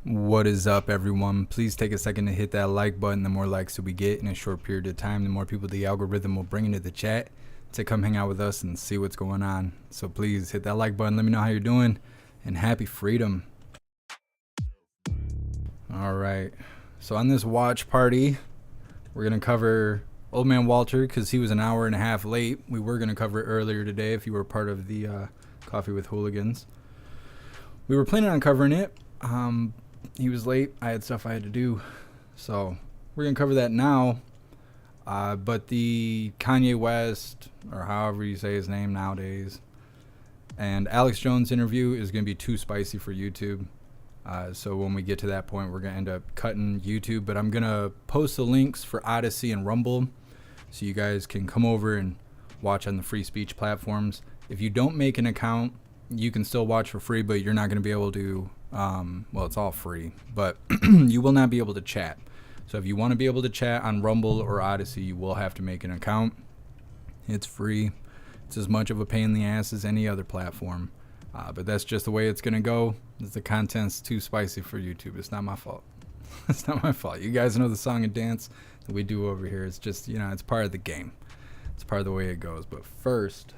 What is up, everyone? Please take a second to hit that like button. The more likes that we get in a short period of time, the more people the algorithm will bring into the chat to come hang out with us and see what's going on. So please hit that like button. Let me know how you're doing, and happy freedom. All right. So on this watch party, we're going to cover Old Man Walter because he was an hour and a half late. We were going to cover it earlier today if you were part of the Coffee with Hooligans. We were planning on covering it. He was late. I had stuff I had to do. So we're going to cover that now. But the Kanye West, or however you say his name nowadays, and Alex Jones interview is going to be too spicy for YouTube. So when we get to that point, we're going to end up cutting YouTube. But I'm going to post the links for Odyssey and Rumble so you guys can come over and watch on the free speech platforms. If you don't make an account, you can still watch for free, but you're not going to be able to, well, it's all free, but you will not be able to chat. So if you want to be able to chat on Rumble or Odyssey, you will have to make an account. It's free. It's as much of a pain in the ass as any other platform. But that's just the way it's going to go. The content's too spicy for YouTube. It's not my fault. It's not my fault. You guys know the song and dance that we do over here. It's just, you know, it's part of the game. It's part of the way it goes. But first,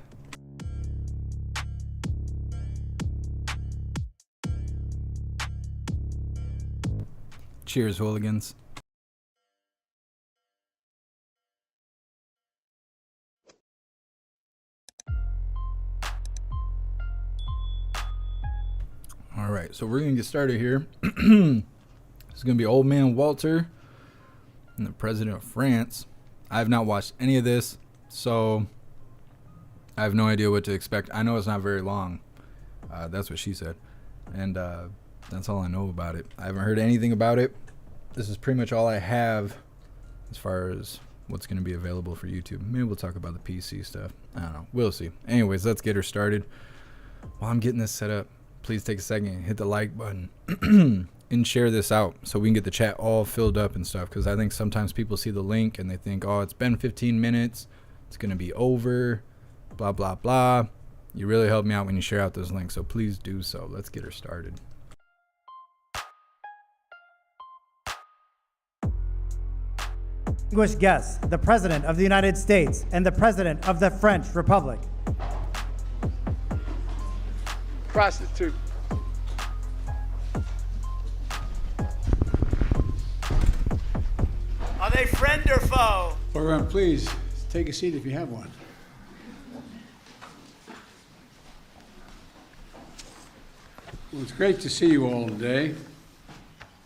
cheers, hooligans. All right, so we're going to get started here. This is going to be Old Man Walter and the President of France. I have not watched any of this, so I have no idea what to expect. I know it's not very long. That's what she said. And that's all I know about it. I haven't heard anything about it. This is pretty much all I have as far as what's going to be available for YouTube. Maybe we'll talk about the PC stuff. I don't know. We'll see. Anyways, let's get her started. While I'm getting this set up, please take a second and hit the like button and share this out so we can get the chat all filled up and stuff, because I think sometimes people see the link and they think, oh, it's been 15 minutes. It's going to be over. Blah, blah, blah. You really help me out when you share out those links, so please do so. Let's get her started. Distinguished guests, the President of the United States and the President of the French Republic. Prostitute. Are they friend or foe? Everyone, please take a seat if you have one. Well, it's great to see you all today.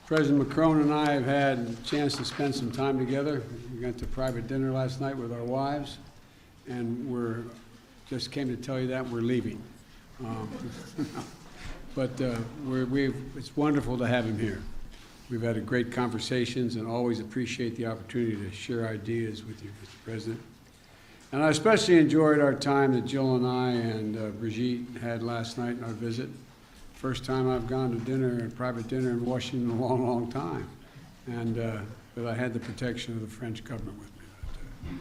President Macron and I have had a chance to spend some time together. We went to private dinner last night with our wives, and just came to tell you that we're leaving. But it's wonderful to have him here. We've had great conversations and always appreciate the opportunity to share ideas with you, Mr. President. And I especially enjoyed our time that Jill and I and Brigitte had last night in our visit. First time I've gone to dinner, a private dinner in Washington in a long, long time. And but I had the protection of the French government with me.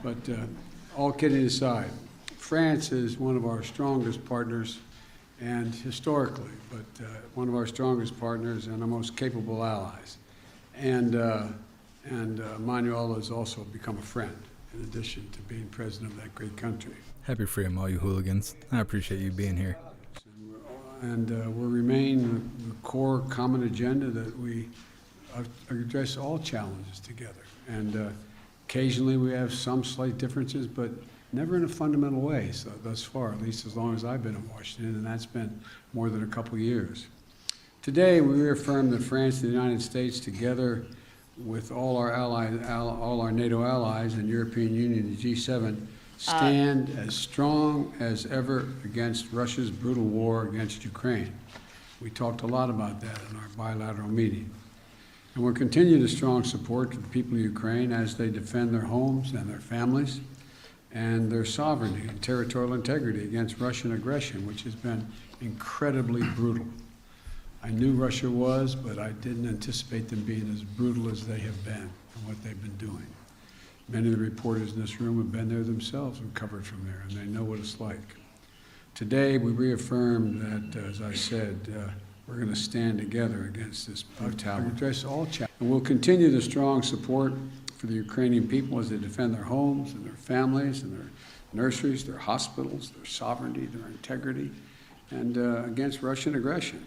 But all kidding aside, France is one of our strongest partners, and historically, but one of our strongest partners and our most capable allies. And Manuel has also become a friend, in addition to being president of that great country. Happy freedom, all you hooligans. I appreciate you being here. And we'll remain the core common agenda that we address all challenges together. And occasionally we have some slight differences, but never in a fundamental way, so thus far, at least as long as I've been in Washington, and that's been more than a couple years. Today, we reaffirm that France and the United States, together with all our allies, all our NATO allies and European Union, the G7, stand as strong as ever against Russia's brutal war against Ukraine. We talked a lot about that in our bilateral meeting. And we'll continue the strong support to the people of Ukraine as they defend their homes and their families and their sovereignty and territorial integrity against Russian aggression, which has been incredibly brutal. I knew Russia was, but I didn't anticipate them being as brutal as they have been and what they've been doing. Many of the reporters in this room have been there themselves and covered from there, and they know what it's like. Today, we reaffirm that, as I said, we're going to stand together against this brutality. Address all challenges. And we'll continue the strong support for the Ukrainian people as they defend their homes and their families and their nurseries, their hospitals, their sovereignty, their integrity, and against Russian aggression.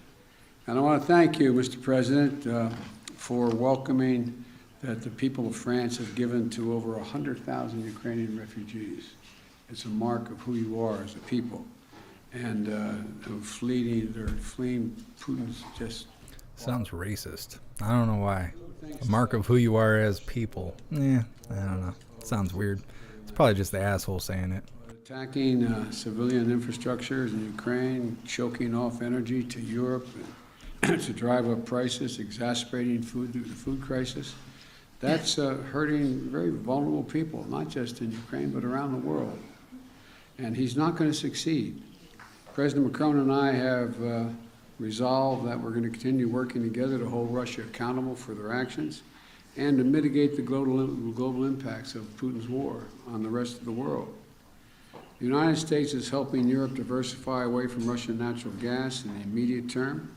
And I want to thank you, Mr. President, for welcoming that the people of France have given to over 100,000 Ukrainian refugees. It's a mark of who you are as a people. And they're fleeing Putin's just... Sounds racist. I don't know why. A mark of who you are as people. I don't know. Sounds weird. It's probably just the asshole saying it. Attacking civilian infrastructures in Ukraine, choking off energy to Europe to drive up prices, exacerbating the food crisis. That's hurting very vulnerable people, not just in Ukraine, but around the world. And he's not going to succeed. President Macron and I have resolved that we're going to continue working together to hold Russia accountable for their actions and to mitigate the global impacts of Putin's war on the rest of the world. The United States is helping Europe diversify away from Russian natural gas in the immediate term,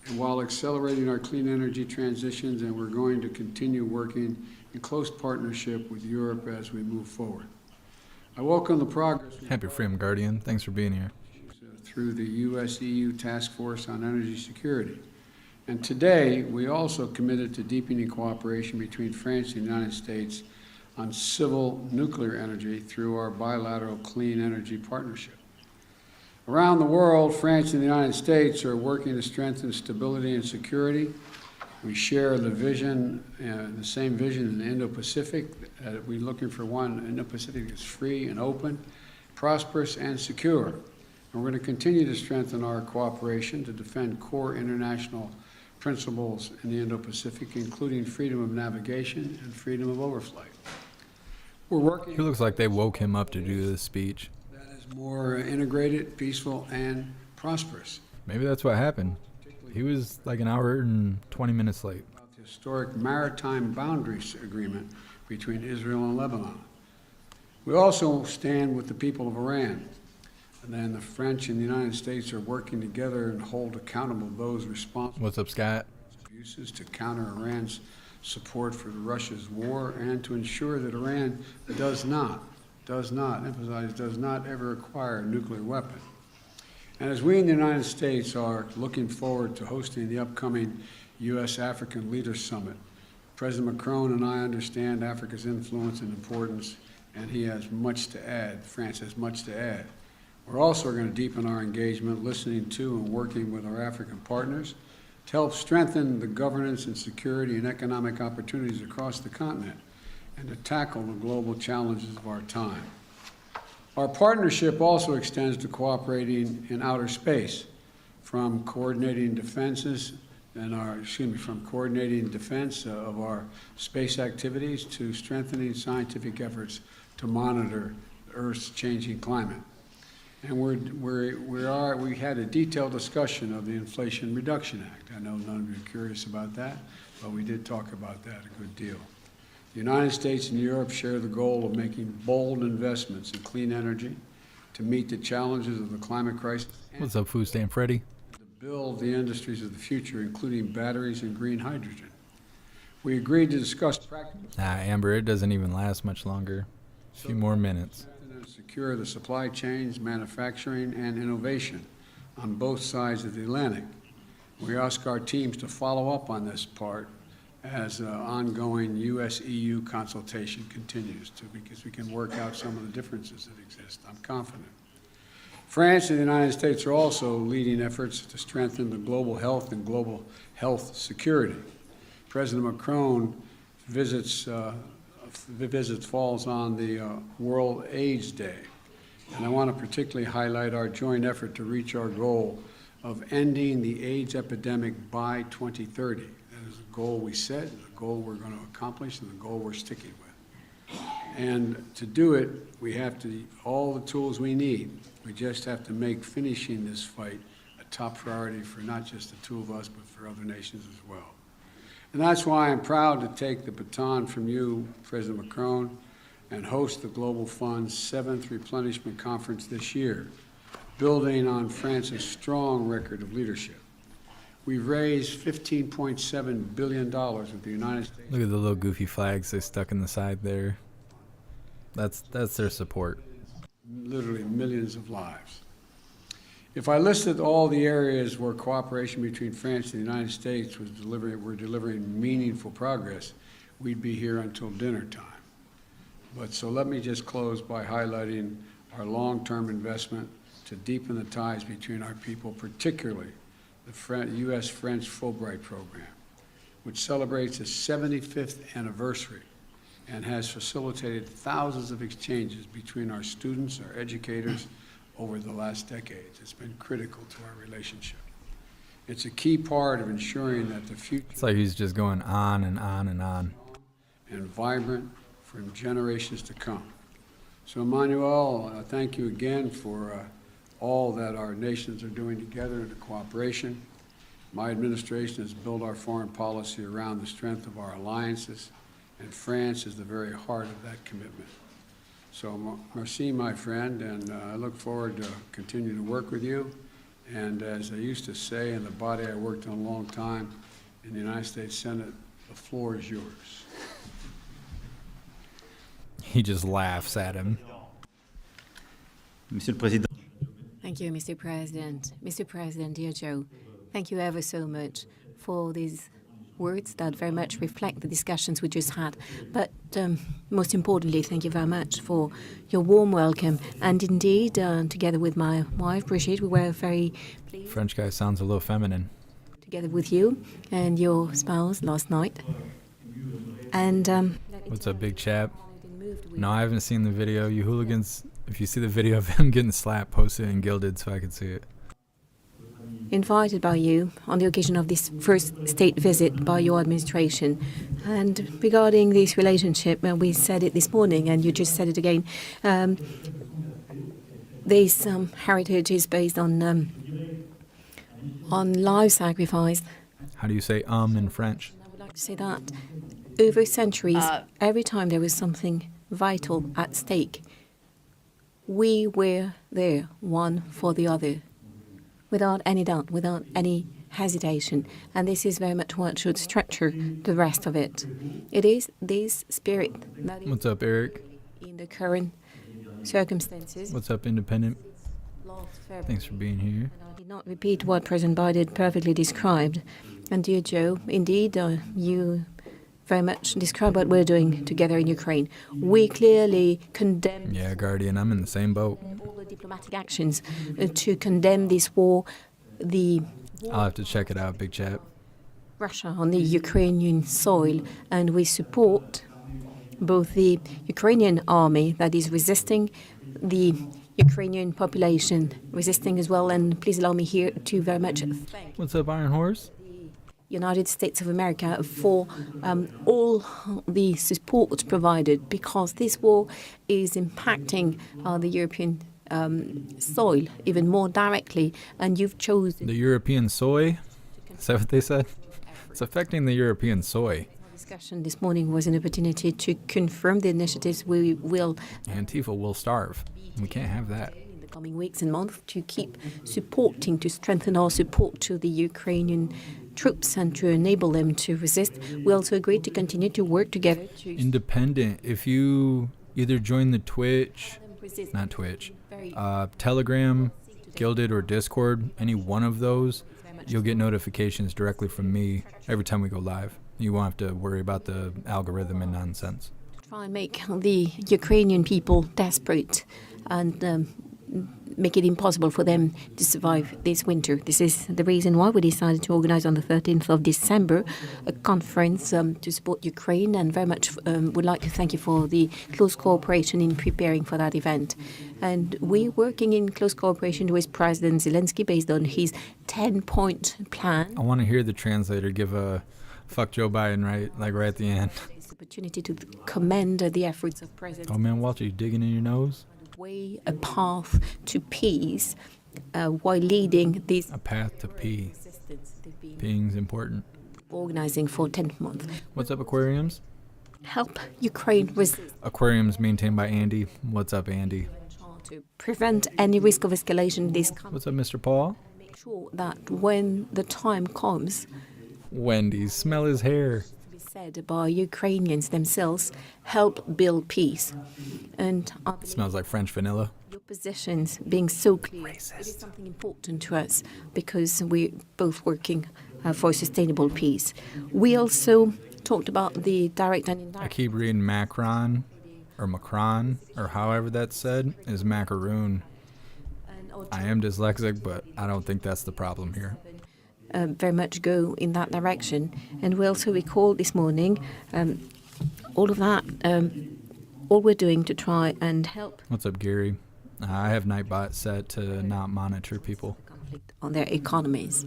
and while accelerating our clean energy transitions, and we're going to continue working in close partnership with Europe as we move forward. I welcome the progress. Happy Freedom Guardian. Thanks for being here. Through the U.S.-EU Task Force on Energy Security. And today, we also committed to deepening cooperation between France and the United States on civil nuclear energy through our bilateral clean energy partnership. Around the world, France and the United States are working to strengthen stability and security. We share the vision, the same vision in the Indo-Pacific. We're looking for one Indo-Pacific that's free and open, prosperous and secure. And we're going to continue to strengthen our cooperation to defend core international principles in the Indo-Pacific, including freedom of navigation and freedom of overflight. We're working... He looks like they woke him up to do this speech. ...that is more integrated, peaceful, and prosperous. Maybe that's what happened. He was like an hour and 20 minutes late. About the historic maritime boundaries agreement between Israel and Lebanon. We also stand with the people of Iran. And then the French and the United States are working together and hold accountable those responsible. What's up, Scott? Abuses to counter Iran's support for Russia's war and to ensure that Iran does not ever acquire a nuclear weapon. And as we in the United States are looking forward to hosting the upcoming U.S.-African Leaders Summit, President Macron and I understand Africa's influence and importance, and he has much to add. France has much to add. We're also going to deepen our engagement, listening to and working with our African partners to help strengthen the governance and security and economic opportunities across the continent and to tackle the global challenges of our time. Our partnership also extends to cooperating in outer space, from coordinating defense of our space activities to strengthening scientific efforts to monitor the Earth's changing climate. And we had a detailed discussion of the Inflation Reduction Act. I know none of you are curious about that, but we did talk about that a good deal. The United States and Europe share the goal of making bold investments in clean energy to meet the challenges of the climate crisis. What's up, Food Stamp Freddy? To build the industries of the future, including batteries and green hydrogen. We agreed to discuss practical... Amber, it doesn't even last much longer. A few more minutes. Secure the supply chains, manufacturing, and innovation on both sides of the Atlantic. We ask our teams to follow up on this part as ongoing U.S.-EU consultation continues, because we can work out some of the differences that exist. I'm confident. France and the United States are also leading efforts to strengthen the global health and global health security. President Macron visits falls on the World AIDS Day. And I want to particularly highlight our joint effort to reach our goal of ending the AIDS epidemic by 2030. That is a goal we set, a goal we're going to accomplish, and the goal we're sticking with. And to do it, we have all the tools we need. We just have to make finishing this fight a top priority for not just the two of us, but for other nations as well. And that's why I'm proud to take the baton from you, President Macron, and host the Global Fund's 7th Replenishment Conference this year, building on France's strong record of leadership. We've raised $15.7 billion with the United States. Look at the little goofy flags they stuck in the side there. That's their support. Literally millions of lives. If I listed all the areas where cooperation between France and the United States were delivering meaningful progress, we'd be here until dinner time. But so let me just close by highlighting our long-term investment to deepen the ties between our people, particularly the U.S.-French Fulbright program, which celebrates its 75th anniversary and has facilitated thousands of exchanges between our students, our educators, over the last decades. It's been critical to our relationship. It's a key part of ensuring that the future It's like he's just going on and on and on. and vibrant for generations to come. So, Emmanuel, thank you again for all that our nations are doing together in cooperation. My administration has built our foreign policy around the strength of our alliances, and France is the very heart of that commitment. So, merci, my friend, and I look forward to continuing to work with you. And as I used to say in the body I worked on a long time, in the United States Senate, the floor is yours. He just laughs at him. Monsieur le Président. Thank you, Mr. President. Mr. President, dear Joe, thank you ever so much for these words that very much reflect the discussions we just had. But most importantly, thank you very much for your warm welcome. And indeed, together with my wife, Brigitte, we were very pleased French guy sounds a little feminine. together with you and your spouse last night. And What's up, big chap? No, I haven't seen the video. You hooligans, if you see the video of him getting slapped, post it in Gilded so I can see it. invited by you on the occasion of this first state visit by your administration. And regarding this relationship, we said it this morning, and you just said it again. This heritage is based on life sacrifice. How do you say in French? I would like to say that over centuries, every time there was something vital at stake, we were there, one for the other, without any doubt, without any hesitation. And this is very much what should structure the rest of it. It is this spirit that is What's up, Eric? in the current circumstances. What's up, Independent? Lost very Thanks for being here. And I did not repeat what President Biden perfectly described. And dear Joe, indeed, you very much describe what we're doing together in Ukraine. We clearly condemn Yeah, Guardian, I'm in the same boat. all the diplomatic actions to condemn this war, the I'll have to check it out, big chap. Russia on the Ukrainian soil, and we support both the Ukrainian army that is resisting, the Ukrainian population resisting as well. And please allow me here to very much thank What's up, Iron Horse? United States of America for all the support provided, because this war is impacting the European soil even more directly, and you've chosen. The European soy? Is that what they said? It's affecting the European soy. Discussion this morning was an opportunity to confirm the initiatives we will Antifa will starve. We can't have that. in the coming weeks and months to keep supporting, to strengthen our support to the Ukrainian troops and to enable them to resist. We also agreed to continue to work together to Independent, if you either join the Twitch, resist. not Twitch, Telegram, Gilded, or Discord, any one of those, you'll get notifications directly from me every time we go live. You won't have to worry about the algorithm and nonsense. Try and make the Ukrainian people desperate and make it impossible for them to survive this winter. This is the reason why we decided to organize on the 13th of December a conference to support Ukraine, and very much would like to thank you for the close cooperation in preparing for that event. And we're working in close cooperation with President Zelensky based on his 10-point plan. I want to hear the translator give a fuck Joe Biden right at the end. This opportunity to commend the efforts of President Oh man, Walter, you digging in your nose? way a path to peace while leading this A path to pee. resistance they've been Peeing's important. organizing for 10 months. What's up, aquariums? Help Ukraine resist Aquariums maintained by Andy. What's up, Andy? to prevent any risk of escalation. This What's up, Mr. Paul? make make sure that when the time comes, Wendy, smell his hair. to be said by Ukrainians themselves, help build peace. And I believe Smells like French vanilla. your positions being so clear, Racist. it is something important to us because we're both working for sustainable peace. We also talked about the direct and I indirect. keep reading Macron, or however that's said, is macaroon. And our I am dyslexic, but I don't think that's the problem here. very much go in that direction. And we also recalled this morning all of that, all we're doing to try and help What's up, Gary? I have Nightbot set to not monitor people. conflict on their economies.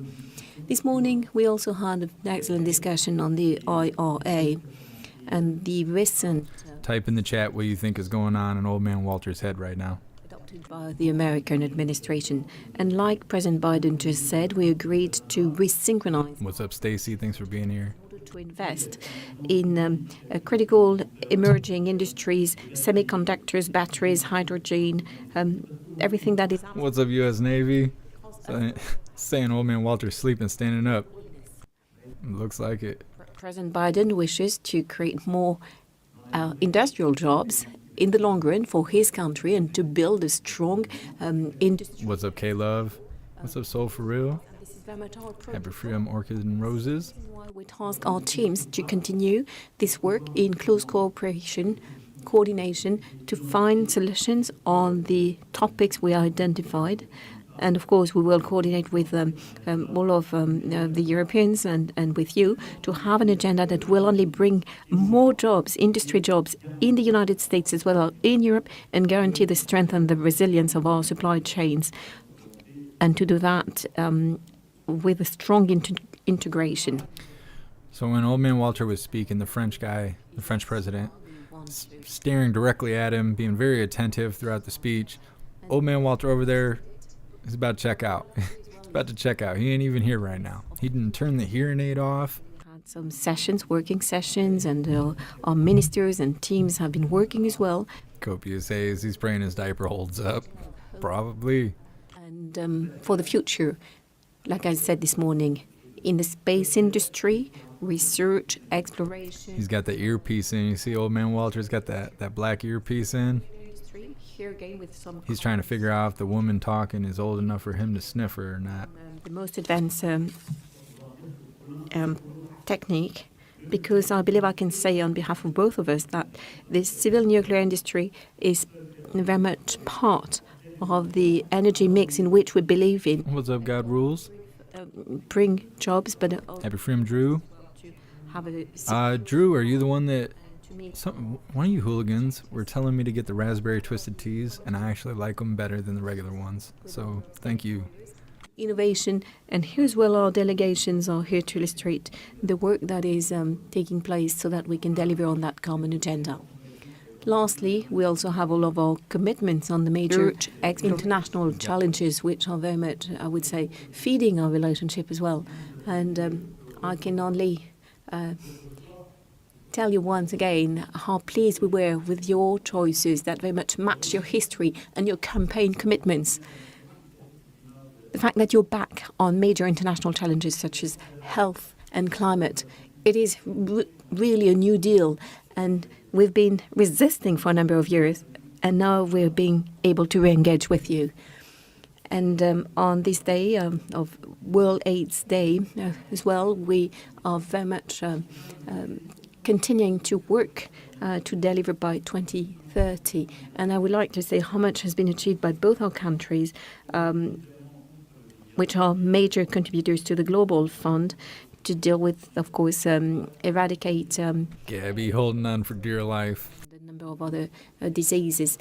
This morning, we also had an excellent discussion on the IRA and the recent Type in the chat what you think is going on in Old Man Walter's head right now. adopted by the American administration. And like President Biden just said, we agreed to resynchronize What's up, Stacy? Thanks for being here. to invest in critical emerging industries, semiconductors, batteries, hydrogen, everything that is What's up, U.S. Navy? Saying Old Man Walter's sleeping, standing up. Looks like it. President Biden wishes to create more industrial jobs in the long run for his country and to build a strong industry. What's up, K-Love? What's up, Soul for Real? This is very much our Happy project. Freedom, Orchids and Roses. Why we task our teams to continue this work in close cooperation, coordination, to find solutions on the topics we identified. And of course, we will coordinate with all of the Europeans and with you to have an agenda that will only bring more jobs, industry jobs in the United States as well as in Europe, and guarantee the strength and the resilience of our supply chains. And to do that with a strong integration. So when Old Man Walter was speaking, the French president, staring directly at him, being very attentive throughout the speech. Old Man Walter over there, he's about to check out. He's about to check out. He ain't even here right now. He didn't turn the hearing aid off. Had some sessions, working sessions, and our ministers and teams have been working as well. Copious says he's praying his diaper holds up. Probably. And for the future, like I said this morning, in the space industry, research, exploration, He's got the earpiece in. You see Old Man Walter's got that black earpiece in. industry, here again with some He's trying to figure out if the woman talking is old enough for him to sniff her or not. the most advanced technique, because I believe I can say on behalf of both of us that this civil nuclear industry is very much part of the energy mix in which we believe in. What's up, God Rules? Bring jobs, but also Happy Freedom, Drew. to have a Drew, are you the one that to meet one of you hooligans were telling me to get the raspberry twisted teas, and I actually like them better than the regular ones. So thank you. innovation, and here as well our delegations are here to illustrate the work that is taking place so that we can deliver on that common agenda. Lastly, we also have all of our commitments on the major international challenges, which are very much, I would say, feeding our relationship as well. And I can only tell you once again how pleased we were with your choices that very much match your history and your campaign commitments. The fact that you're back on major international challenges such as health and climate, it is really a new deal, and we've been resisting for a number of years, and now we're being able to re-engage with you. And on this day of World AIDS Day as well, we are very much continuing to work to deliver by 2030. And I would like to say how much has been achieved by both our countries, which are major contributors to the Global Fund, to deal with, of course, eradicate Gabby holding on for dear life. the number of other diseases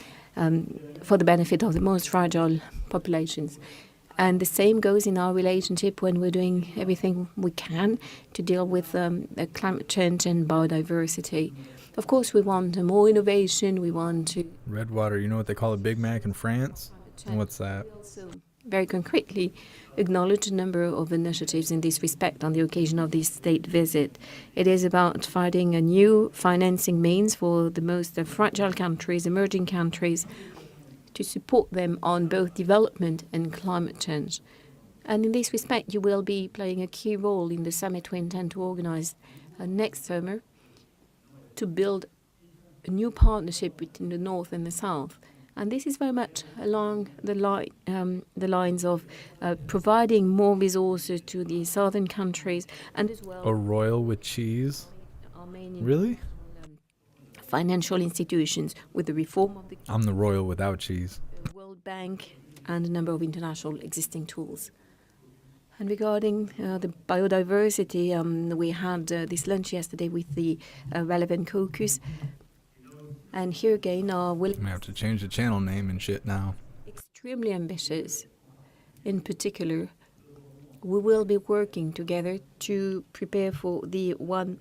for the benefit of the most fragile populations. And the same goes in our relationship when we're doing everything we can to deal with climate change and biodiversity. Of course, we want more innovation. We want to Redwater, you know what they call a Big Mac in France? And what's that? also very concretely acknowledge a number of initiatives in this respect on the occasion of this state visit. It is about finding a new financing means for the most fragile countries, emerging countries, to support them on both development and climate change. And in this respect, you will be playing a key role in the summit we intend to organize next summer to build a new partnership between the North and the South. And this is very much along the lines of providing more resources to the southern countries and as well A royal with cheese? Armenian Really? financial institutions with the reform of the I'm the royal without cheese. World Bank and a number of international existing tools. And regarding the biodiversity, we had this lunch yesterday with the relevant caucus. And here again, our I'm willingness gonna have to change the channel name and shit now. extremely ambitious. In particular, we will be working together to prepare for the One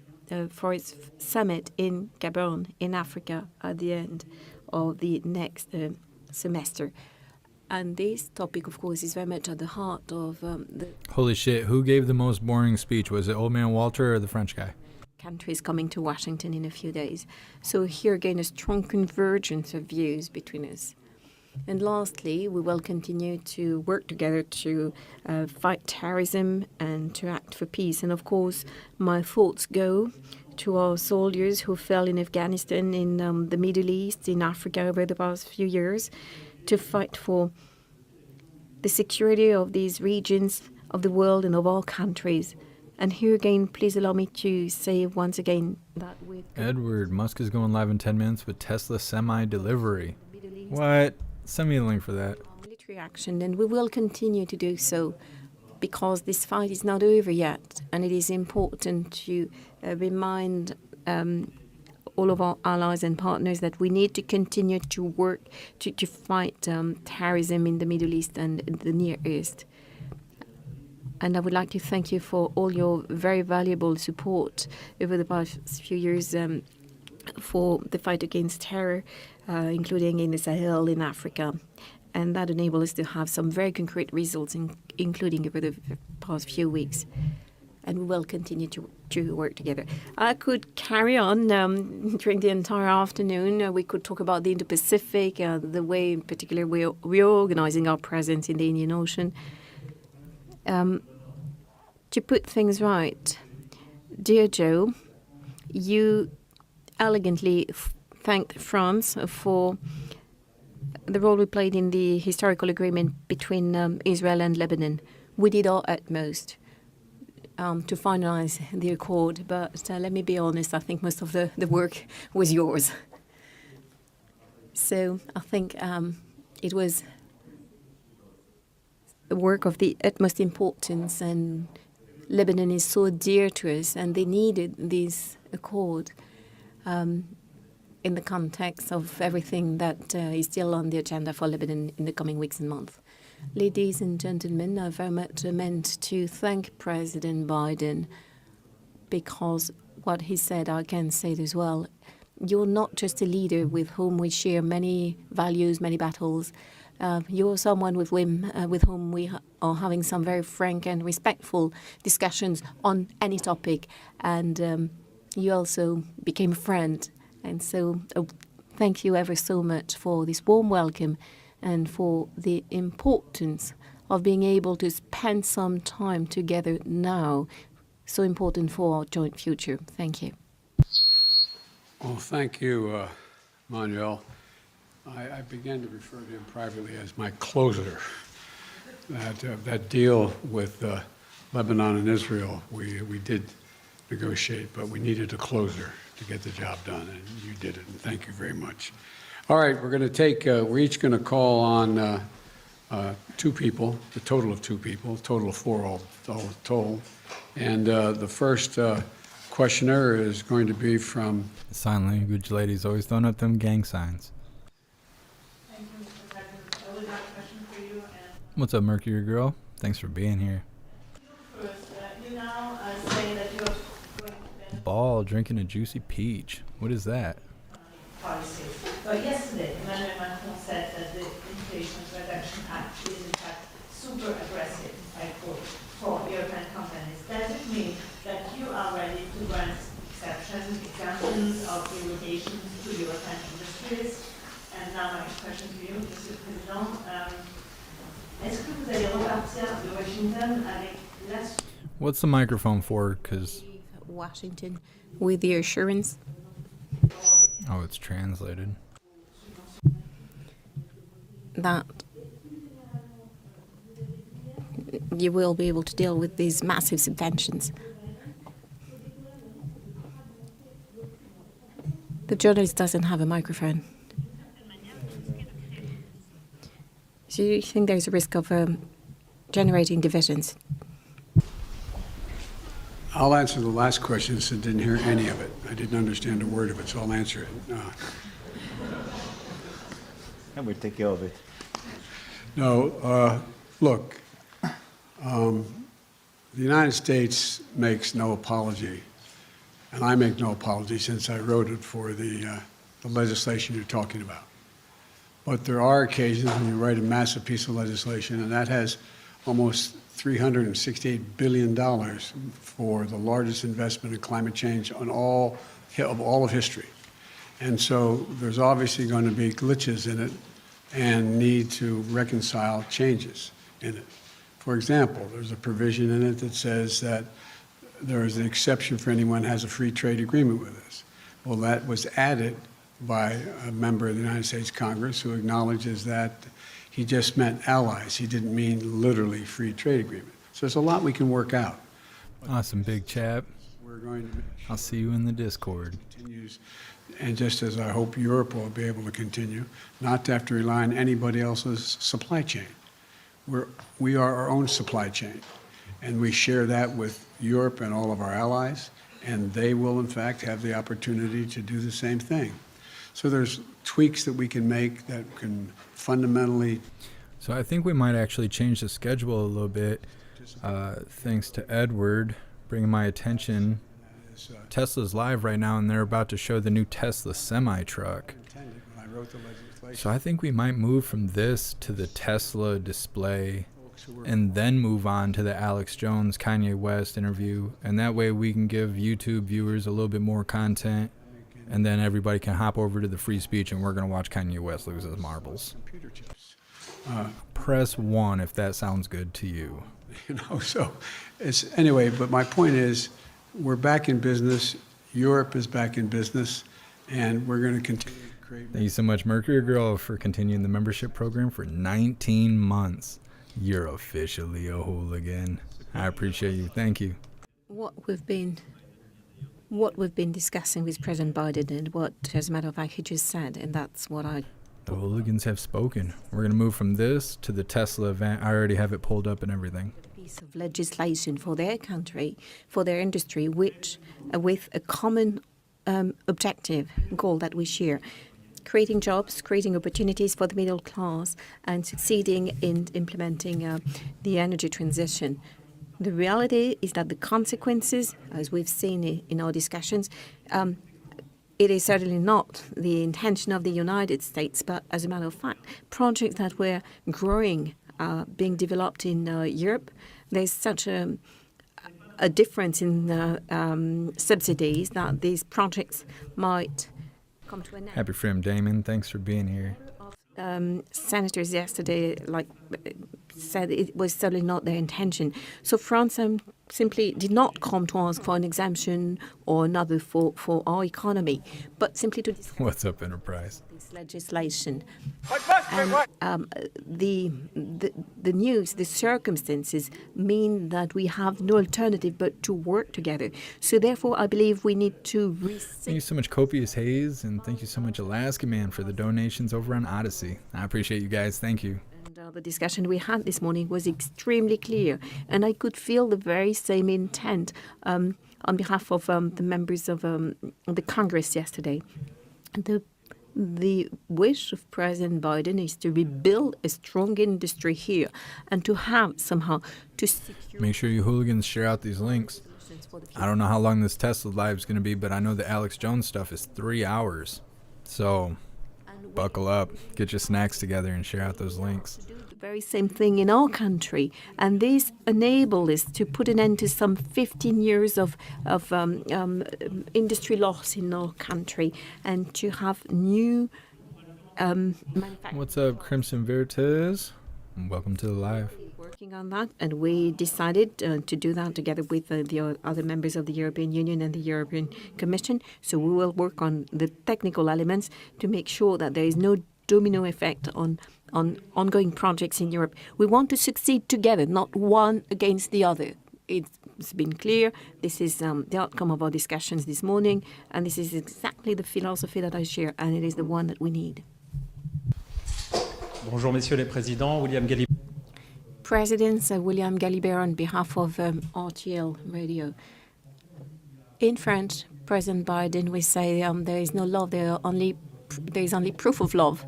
Forest Summit in Gabon, in Africa, at the end of the next semester. And this topic, of course, is very much at the heart of the Holy shit, who gave the most boring speech? Was it Old Man Walter or the French guy? countries coming to Washington in a few days. So here again, a strong convergence of views between us. And lastly, we will continue to work together to fight terrorism and to act for peace. And of course, my thoughts go to our soldiers who fell in Afghanistan, in the Middle East, in Africa over the past few years, to fight for the security of these regions of the world and of all countries. And here again, please allow me to say once again that with Edward, Musk is going live in 10 minutes with Tesla semi-delivery. the Middle East, What? Send me a link for that. military action, and we will continue to do so because this fight is not over yet, and it is important to remind all of our allies and partners that we need to continue to work to fight terrorism in the Middle East and the Near East. And I would like to thank you for all your very valuable support over the past few years for the fight against terror, including in the Sahel, in Africa. And that enabled us to have some very concrete results, including over the past few weeks. And we will continue to work together. I could carry on during the entire afternoon. We could talk about the Indo-Pacific, the way in particular we're reorganizing our presence in the Indian Ocean. To put things right, dear Joe, you elegantly thanked France for the role we played in the historical agreement between Israel and Lebanon. We did our utmost to finalize the accord, but let me be honest, I think most of the work was yours. So I think it was a work of the utmost importance, and Lebanon is so dear to us, and they needed this accord in the context of everything that is still on the agenda for Lebanon in the coming weeks and months. Ladies and gentlemen, I very much meant to thank President Biden because what he said, I can say it as well. You're not just a leader with whom we share many values, many battles. You're someone with whom we are having some very frank and respectful discussions on any topic. And you also became a friend. And so thank you ever so much for this warm welcome and for the importance of being able to spend some time together now. So important for our joint future. Thank you. Well, thank you, Manuel. I began to refer to him privately as my closer. That deal with Lebanon and Israel, we did negotiate, but we needed a closer to get the job done, and you did it, and thank you very much. All right, we're going to take, we're each going to call on two people, the total of two people, total of four all told. And the first questioner is going to be from... The sign language lady's always throwing up them gang signs. Thank you, Mr. President. I would have a question for you. What's up, Mercury girl? Thanks for being here. First, you now say that you're going to ban Ball drinking a juicy peach. What is that? policy. But yesterday, Emmanuel Macron said that the Inflation Reduction Act is in fact super aggressive, I quote, for European companies. Does it mean that you are ready to grant exceptions, exemptions or derogations to European industries? And now my question to you, Monsieur le Président. Est-ce que vous allez partir de Washington avec What's the microphone for? Because, Washington with the assurance oh, it's translated. that you will be able to deal with these massive subventions. The journalist doesn't have a microphone. So you think there's a risk of generating divisions? I'll answer the last question since I didn't hear any of it. I didn't understand a word of it, so I'll answer it. I will take care of it. No, look, the United States makes no apology, and I make no apology since I wrote it for the legislation you're talking about. But there are occasions when you write a massive piece of legislation, and that has almost $368 billion for the largest investment in climate change of all of history. And so there's obviously going to be glitches in it and need to reconcile changes in it. For example, there's a provision in it that says that there is an exception for anyone who has a free trade agreement with us. Well, that was added by a member of the United States Congress who acknowledges that he just meant allies. He didn't mean literally free trade agreement. So there's a lot we can work out. Awesome, big chap. We're going to make sure I'll see you in the Discord. it continues, and just as I hope Europe will be able to continue, not to have to rely on anybody else's supply chain. We are our own supply chain, and we share that with Europe and all of our allies, and they will, in fact, have the opportunity to do the same thing. So there's tweaks that we can make that can fundamentally. So I think we might actually change the schedule a little bit, thanks to Edward bringing my attention. Tesla's live right now, and they're about to show the new Tesla semi-truck. So I think we might move from this to the Tesla display and then move on to the Alex Jones, Kanye West interview. And that way we can give YouTube viewers a little bit more content. And then everybody can hop over to the free speech, and we're going to watch Kanye West lose his marbles. Press 1 if that sounds good to you. So it's anyway, but my point is we're back in business. Europe is back in business, and we're going to continue to create. Thank you so much, Mercury Girl, for continuing the membership program for 19 months. You're officially a hooligan. I appreciate you. Thank you. What we've been discussing with President Biden and what, as a matter of fact, he just said, and that's what The hooligans have spoken. We're going to move from this to the Tesla event. I already have it pulled up and everything. piece of legislation for their country, for their industry, which with a common objective goal that we share. Creating jobs, creating opportunities for the middle class, and succeeding in implementing the energy transition. The reality is that the consequences, as we've seen in our discussions, it is certainly not the intention of the United States, but as a matter of fact, projects that were growing, being developed in Europe, there's such a difference in subsidies that these projects might come to an end. Happy for him, Damon. Thanks for being here. Senators yesterday said it was certainly not their intention. So France simply did not come to ask for an exemption or another for our economy, but simply to discuss What's up, Enterprise? this legislation. And the news, the circumstances mean that we have no alternative but to work together. So therefore, I believe we need to Thank you so much, Copious Hayes, and thank you so much, Alaska Man, for the donations over on Odyssey. I appreciate you guys. Thank you. And the discussion we had this morning was extremely clear, and I could feel the very same intent on behalf of the members of the Congress yesterday. The wish of President Biden is to rebuild a strong industry here and to have somehow to secure. Make sure you hooligans share out these links. I don't know how long this Tesla live is going to be, but I know the Alex Jones stuff is 3 hours. So buckle up, get your snacks together, and share out those links. Do the very same thing in our country, and this enabled us to put an end to some 15 years of industry loss in our country, and to have new manufacturing. What's up, Crimson Veritas? Welcome to the live. Working working on that, and we decided to do that together with the other members of the European Union and the European Commission. So we will work on the technical elements to make sure that there is no domino effect on ongoing projects in Europe. We want to succeed together, not one against the other. It's been clear. This is the outcome of our discussions this morning, and this is exactly the philosophy that I share, and it is the one that we need. Bonjour, messieurs les présidents. William Galli. President William Galibert on behalf of RTL Radio. In French, President Biden will say there is no love, there is only proof of love.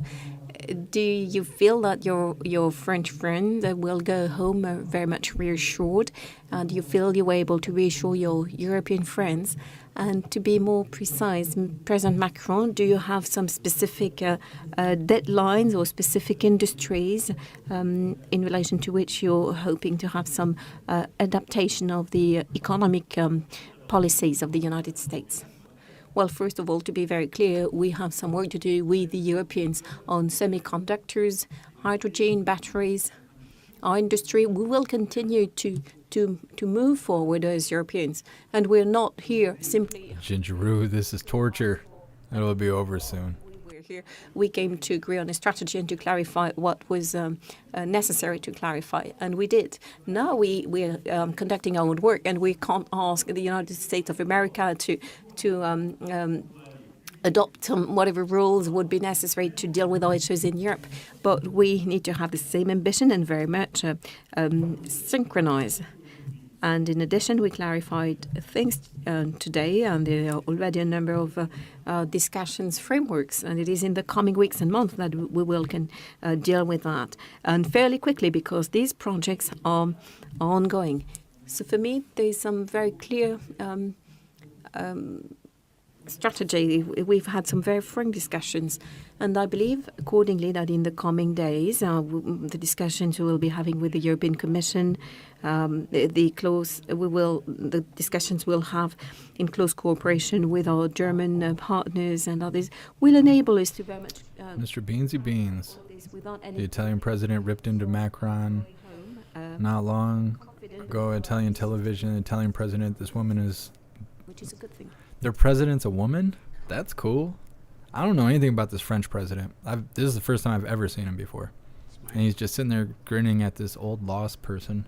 Do you feel that your French friend will go home very much reassured? Do you feel you were able to reassure your European friends? And to be more precise, President Macron, do you have some specific deadlines or specific industries in relation to which you're hoping to have some adaptation of the economic policies of the United States? Well, first of all, to be very clear, we have some work to do with the Europeans on semiconductors, hydrogen, batteries, our industry. We will continue to move forward as Europeans, and we're not here simply. Gingeroo, this is torture. It'll be over soon. We're here. We came to agree on a strategy and to clarify what was necessary to clarify, and we did. Now we're conducting our own work, and we can't ask the United States of America to adopt whatever rules would be necessary to deal with our issues in Europe. But we need to have the same ambition and very much synchronize. And in addition, we clarified things today, and there are already a number of discussions frameworks, and it is in the coming weeks and months that we will deal with that, and fairly quickly, because these projects are ongoing. So for me, there is some very clear strategy. We've had some very frank discussions, and I believe accordingly that in the coming days, the discussions we will be having with the European Commission, the discussions we'll have in close cooperation with our German partners and others will enable us to very much. Mr. Beansy Beans, the Italian president ripped into Macron not long ago. Italian television, Italian president. This woman is. Which is a good thing. Their president's a woman? That's cool. I don't know anything about this French president. This is the first time I've ever seen him before. And he's just sitting there grinning at this old lost person.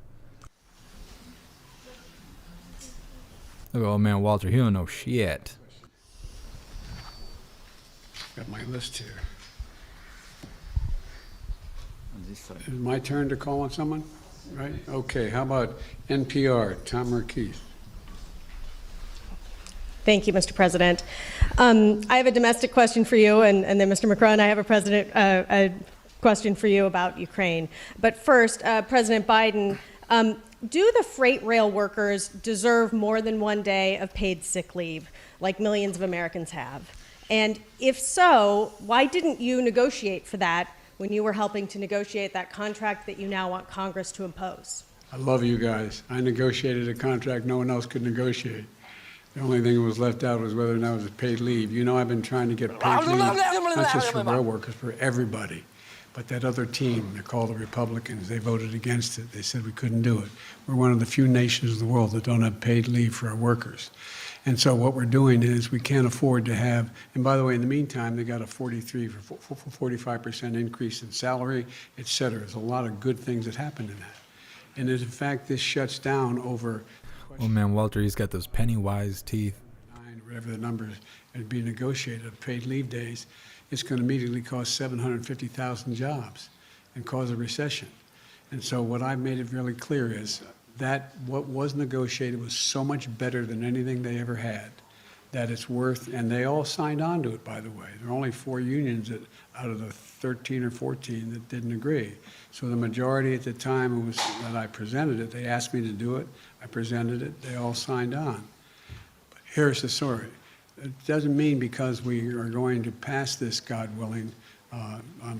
Look at old man Walter. He don't know shit. Got my list here. On this side. Is it my turn to call on someone? Right? Okay, how about NPR, Tom Marquise? Thank you, Mr. President. I have a domestic question for you, and then, Mr. Macron, I have a question for you about Ukraine. But first, President Biden, do the freight rail workers deserve more than 1 day of paid sick leave, like millions of Americans have? And if so, why didn't you negotiate for that when you were helping to negotiate that contract that you now want Congress to impose? I love you guys. I negotiated a contract no one else could negotiate. The only thing that was left out was whether or not it was paid leave. You know, I've been trying to get paid leave, not just for rail workers, for everybody. But that other team, they're called the Republicans, they voted against it. They said we couldn't do it. We're one of the few nations in the world that don't have paid leave for our workers. And so what we're doing is we can't afford to have, and by the way, in the meantime, they got a 45% increase in salary, et cetera. There's a lot of good things that happened in that. And in fact, this shuts down over. Oh man, Walter, he's got those Pennywise teeth. Whatever the numbers would be negotiated of paid leave days, it's going to immediately cost 750,000 jobs and cause a recession. And so what I've made it really clear is that what was negotiated was so much better than anything they ever had, that it's worth, and they all signed on to it, by the way. There are only 4 unions out of the 13 or 14 that didn't agree. So the majority at the time was that I presented it. They asked me to do it. I presented it. They all signed on. But here's the story. It doesn't mean because we are going to pass this, God willing,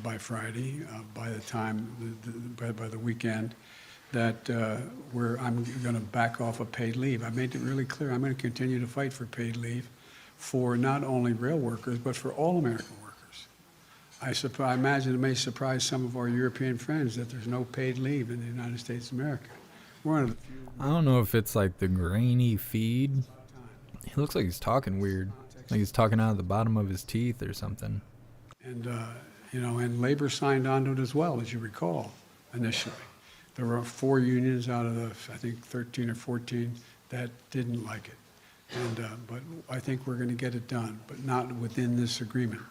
by Friday, by the weekend, that I'm going to back off of paid leave. I made it really clear. I'm going to continue to fight for paid leave for not only rail workers, but for all American workers. I imagine it may surprise some of our European friends that there's no paid leave in the United States of America. We're one of the few. I don't know if it's like the grainy feed. He looks like he's talking weird. Like he's talking out of the bottom of his teeth or something. And, and labor signed on to it as well, as you recall, initially. There were 4 unions out of the, I think, 13 or 14 that didn't like it. But I think we're going to get it done, but not within this agreement.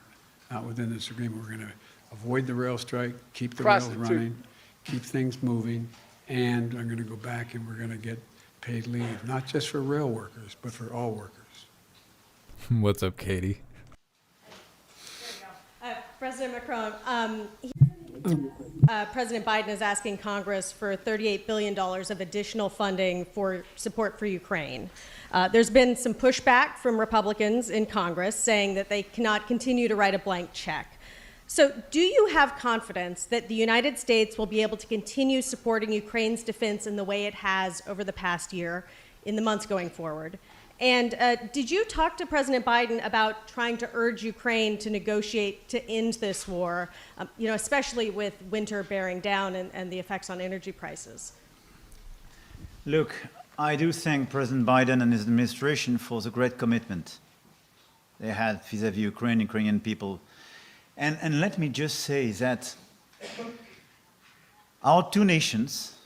Not within this agreement. We're going to avoid the rail strike, keep the rails running, keep things moving, and I'm going to go back and we're going to get paid leave, not just for rail workers, but for all workers. What's up, Katie? President Macron, President Biden is asking Congress for $38 billion of additional funding for support for Ukraine. There's been some pushback from Republicans in Congress saying that they cannot continue to write a blank check. So do you have confidence that the United States will be able to continue supporting Ukraine's defense in the way it has over the past year, in the months going forward? And did you talk to President Biden about trying to urge Ukraine to negotiate to end this war, especially with winter bearing down and the effects on energy prices? Look, I do thank President Biden and his administration for the great commitment they had vis-à-vis Ukraine, Ukrainian people. And let me just say that our two nations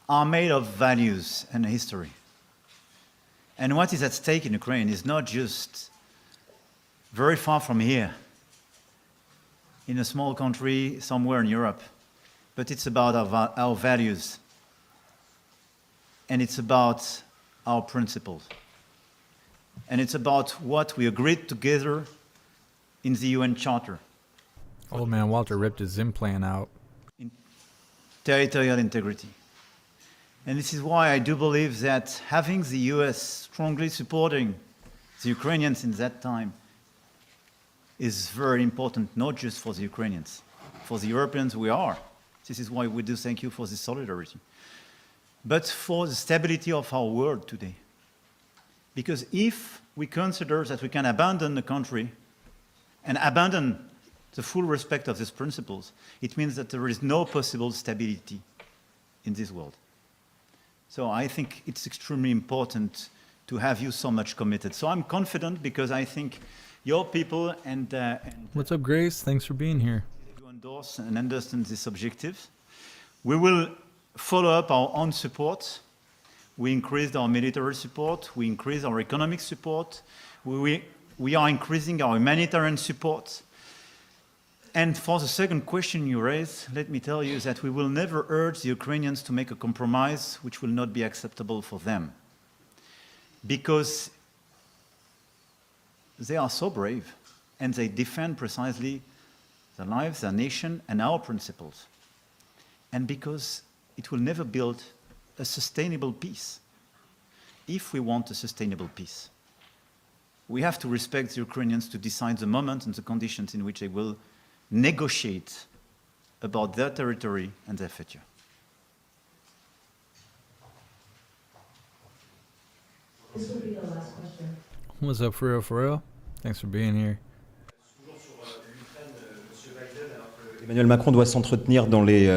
are made of values and history. And what is at stake in Ukraine is not just very far from here, in a small country somewhere in Europe, but it's about our values, and it's about our principles, and it's about what we agreed together in the UN Charter. Old man Walter ripped his implant out. In territorial integrity. And this is why I do believe that having the US strongly supporting the Ukrainians in that time is very important, not just for the Ukrainians. For the Europeans, we are. This is why we do thank you for this solidarity. But for the stability of our world today. Because if we consider that we can abandon the country and abandon the full respect of these principles, it means that there is no possible stability in this world. So I think it's extremely important to have you so much committed. So I'm confident because I think your people and What's up, Grace? Thanks for being here. you endorse and understand this objective. We will follow up our own support. We increased our military support. We increased our economic support. We are increasing our humanitarian support. And for the second question you raised, let me tell you that we will never urge the Ukrainians to make a compromise which will not be acceptable for them. Because they are so brave and they defend precisely their lives, their nation, and our principles. And because it will never build a sustainable peace. If we want a sustainable peace, we have to respect the Ukrainians to decide the moment and the conditions in which they will negotiate about their territory and their future. This will be the last question. What's up, for real, for real? Thanks for being here. Emmanuel Macron doit s'entretenir dans les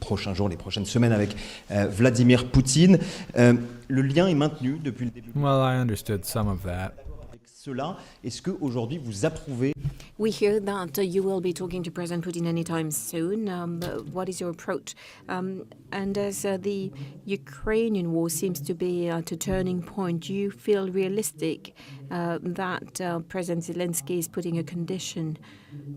prochains jours, les prochaines semaines avec Vladimir Poutine. Le lien est maintenu depuis le début. Well, I understood some of that. Avec cela, est-ce qu'aujourd'hui vous approuvez? We hear that you will be talking to President Putin anytime soon. What is your approach? And as the Ukrainian war seems to be at a turning point, do you feel realistic that President Zelensky is putting a condition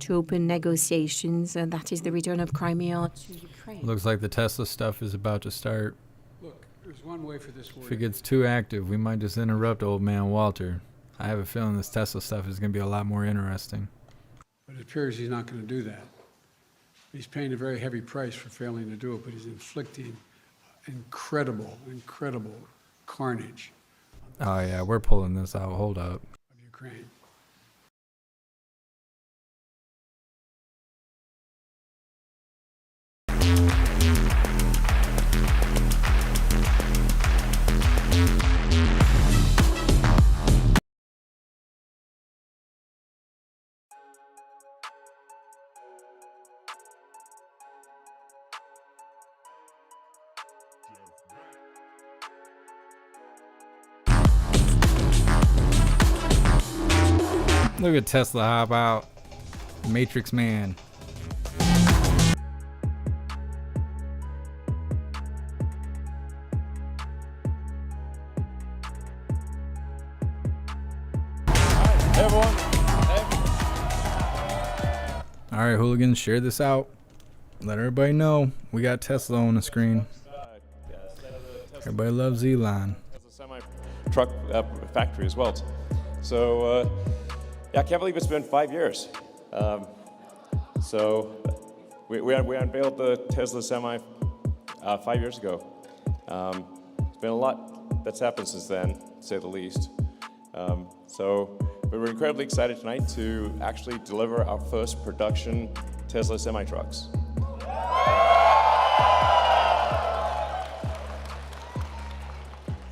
to open negotiations, and that is the return of Crimea to Ukraine? Looks like the Tesla stuff is about to start. Look, there's one way for this war. If it gets too active, we might just interrupt old man Walter. I have a feeling this Tesla stuff is going to be a lot more interesting. But it appears he's not going to do that. He's paying a very heavy price for failing to do it, but he's inflicting incredible carnage Oh, yeah, we're pulling this out. Hold up. of Ukraine. Look at Tesla hop out. Matrix Man. Hey everyone. All right, hooligans, share this out. Let everybody know we got Tesla on the screen. Everybody loves Elon. Tesla semi-truck factory as well. So, yeah, I can't believe it's been 5 years. So, we unveiled the Tesla Semi 5 years ago. It's been a lot that's happened since then, to say the least. So, we were incredibly excited tonight to actually deliver our first production Tesla semi-trucks.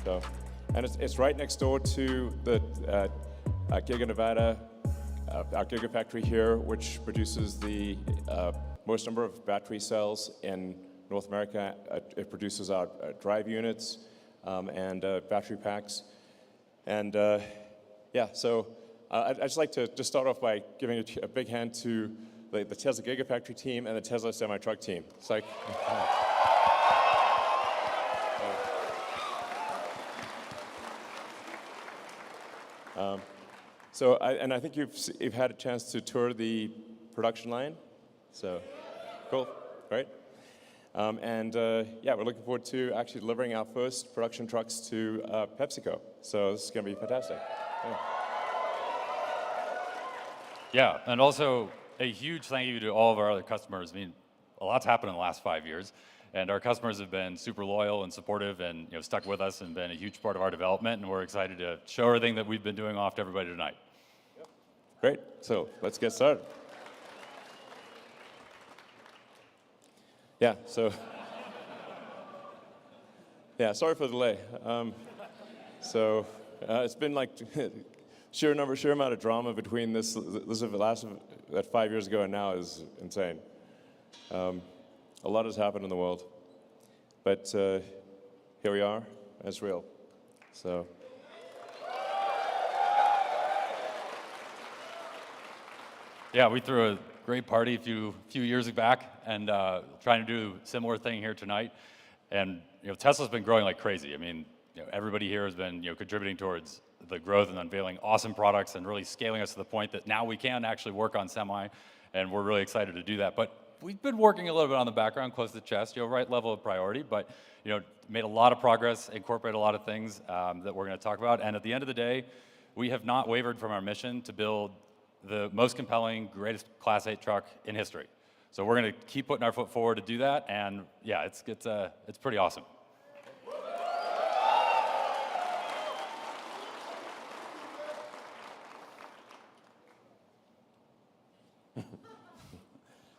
So, and it's right next door to the Giga Nevada, our Gigafactory here, which produces the most number of battery cells in North America. It produces our drive units and battery packs. And yeah, so I'd just like to just start off by giving a big hand to the Tesla Gigafactory team and the Tesla semi-truck team. It's like, and I think you've had a chance to tour the production line, so cool, right? Yeah, we're looking forward to actually delivering our first production trucks to PepsiCo. So this is going to be fantastic. Yeah. Yeah, and also a huge thank you to all of our other customers. I mean, a lot's happened in the last 5 years, and our customers have been super loyal and supportive and stuck with us and been a huge part of our development, and we're excited to show everything that we've been doing off to everybody tonight. Yep. Great, so let's get started. Yeah, so, yeah, sorry for the delay. It's been like sheer amount of drama between this last 5 years ago and now is insane. A lot has happened in the world, but here we are, and it's real. So. Yeah, we threw a great party a few years back, and trying to do a similar thing here tonight. And Tesla's been growing like crazy. I mean, everybody here has been contributing towards the growth and unveiling awesome products and really scaling us to the point that now we can actually work on semi, and we're really excited to do that. But we've been working a little bit on the background, close to the chest, right level of priority, but made a lot of progress, incorporated a lot of things that we're going to talk about. And at the end of the day, we have not wavered from our mission to build the most compelling, greatest Class 8 truck in history. So we're going to keep putting our foot forward to do that, and yeah, it's pretty awesome.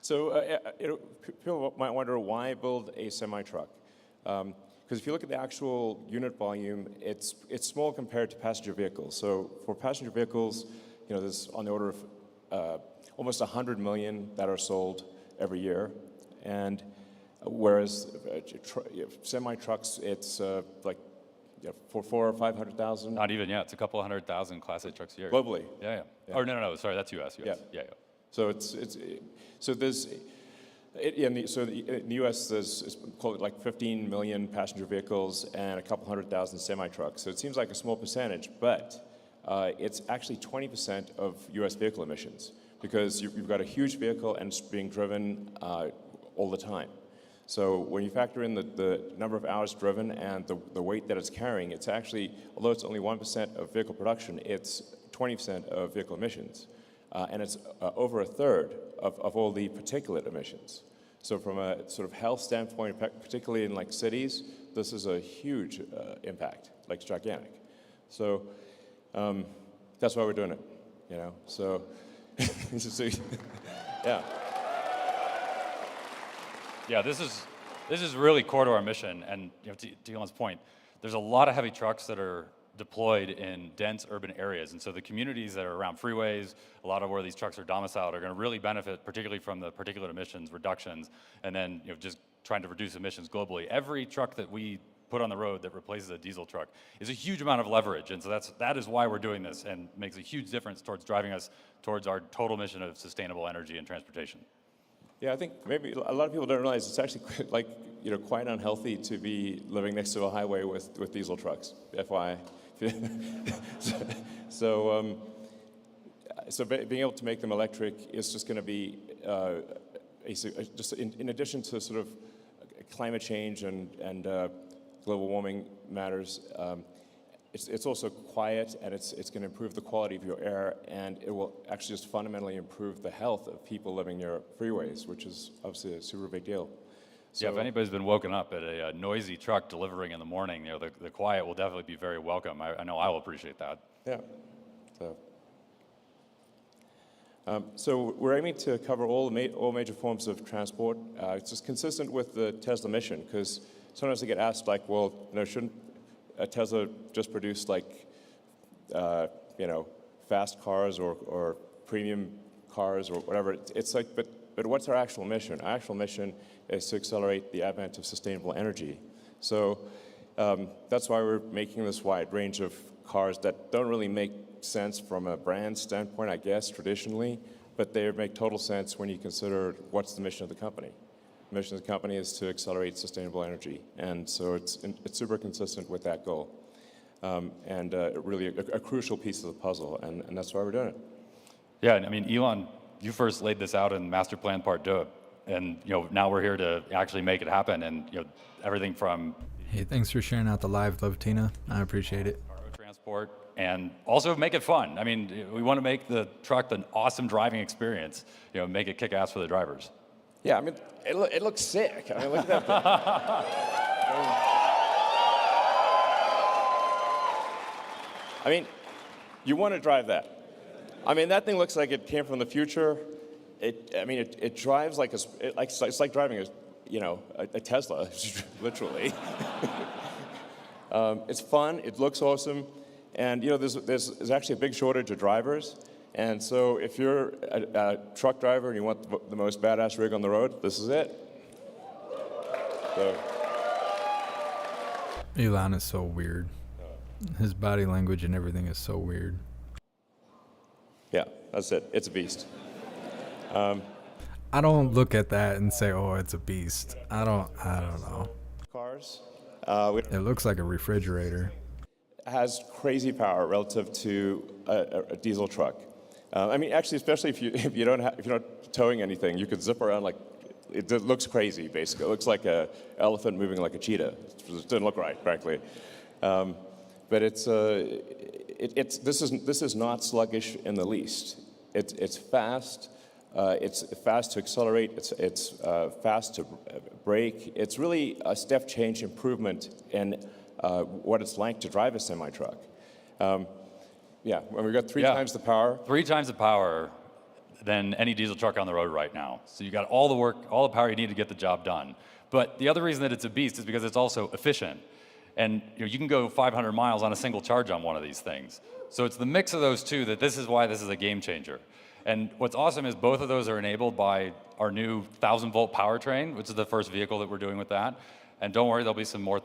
So people might wonder why build a semi-truck? Because if you look at the actual unit volume, it's small compared to passenger vehicles. So for passenger vehicles, there's on the order of almost 100 million that are sold every year, and whereas semi-trucks, it's like for 400,000 or 500,000. Not even, yeah. It's a couple 100,000 Class 8 trucks a year. Globally. Yeah. Oh no. Sorry, that's U.S. Yeah. So in the U.S. there's call it like 15 million passenger vehicles and a couple 100,000 semi-trucks. So it seems like a small percentage, but it's actually 20% of U.S. vehicle emissions because you've got a huge vehicle and it's being driven all the time. So when you factor in the number of hours driven and the weight that it's carrying, it's actually, although it's only 1% of vehicle production, it's 20% of vehicle emissions. And it's over a third of all the particulate emissions. So from a sort of health standpoint, particularly in like cities, this is a huge impact, like it's gigantic. So that's why we're doing it, So, yeah. Yeah, this is really core to our mission, and to Elon's point, there's a lot of heavy trucks that are deployed in dense urban areas, and so the communities that are around freeways, a lot of where these trucks are domiciled, are going to really benefit, particularly from the particulate emissions reductions, and then just trying to reduce emissions globally. Every truck that we put on the road that replaces a diesel truck is a huge amount of leverage. And so that is why we're doing this, and makes a huge difference towards driving us towards our total mission of sustainable energy and transportation. Yeah, I think maybe a lot of people don't realize it's actually quite unhealthy to be living next to a highway with diesel trucks. FYI. So being able to make them electric is just going to be just in addition to sort of climate change and global warming matters. It's also quiet, and it's going to improve the quality of your air, and it will actually just fundamentally improve the health of people living near freeways, which is obviously a super big deal. So, yeah, if anybody's been woken up at a noisy truck delivering in the morning, the quiet will definitely be very welcome. I know I will appreciate that. Yeah. So we're aiming to cover all major forms of transport. It's just consistent with the Tesla mission, because sometimes I get asked, like, well, shouldn't Tesla just produce fast cars or premium cars or whatever? It's like, but what's our actual mission? Our actual mission is to accelerate the advent of sustainable energy. So that's why we're making this wide range of cars that don't really make sense from a brand standpoint, I guess, traditionally, but they make total sense when you consider what's the mission of the company. The mission of the company is to accelerate sustainable energy, and so it's super consistent with that goal, and really a crucial piece of the puzzle, and that's why we're doing it. Yeah, I mean, Elon, you first laid this out in Master Plan Part 2, and now we're here to actually make it happen, and everything from Hey, thanks for sharing out the live, Love Tina. I appreciate it. cargo transport, and also make it fun. I mean, we want to make the truck an awesome driving experience. Make it kick ass for the drivers. Yeah, I mean, it looks sick. I mean, look at that thing. I mean, you want to drive that. I mean, that thing looks like it came from the future. It drives like it's like driving a Tesla, literally. It's fun. It looks awesome, and there's actually a big shortage of drivers. And so if you're a truck driver and you want the most badass rig on the road, this is it. So. Elon is so weird. His body language and everything is so weird. Yeah, that's it. It's a beast. I don't look at that and say, "Oh, it's a beast." I don't know. Cars. It looks like a refrigerator. Has crazy power relative to a diesel truck. Actually, especially if you're not towing anything, you could zip around like it looks crazy. Basically, it looks like an elephant moving like a cheetah. It doesn't look right, frankly. But this is not sluggish in the least. It's fast. It's fast to accelerate. It's fast to brake. It's really a step change improvement in what it's like to drive a semi-truck. Yeah, when we've got three times the power. 3 times the power than any diesel truck on the road right now. So you got all the work, all the power you need to get the job done. But the other reason that it's a beast is because it's also efficient. And you can go 500 miles on a single charge on one of these things. So it's the mix of those two this is why this is a game changer. And what's awesome is both of those are enabled by our new 1,000-volt powertrain, which is the first vehicle that we're doing with that. And don't worry, there'll be some more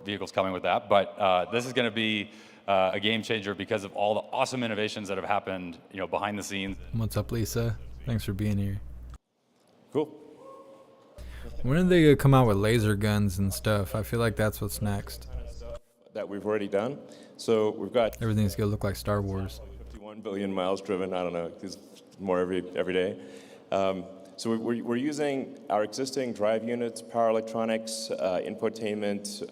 vehicles coming with that. But this is going to be a game changer because of all the awesome innovations that have happened, behind the scenes. What's up, Lisa? Thanks for being here. Cool. When are they gonna come out with laser guns and stuff? I feel like that's what's next. That we've already done. So we've got Everything's gonna look like Star Wars. 51 billion miles driven. I don't know. There's more every day. So we're using our existing drive units, power electronics, infotainment,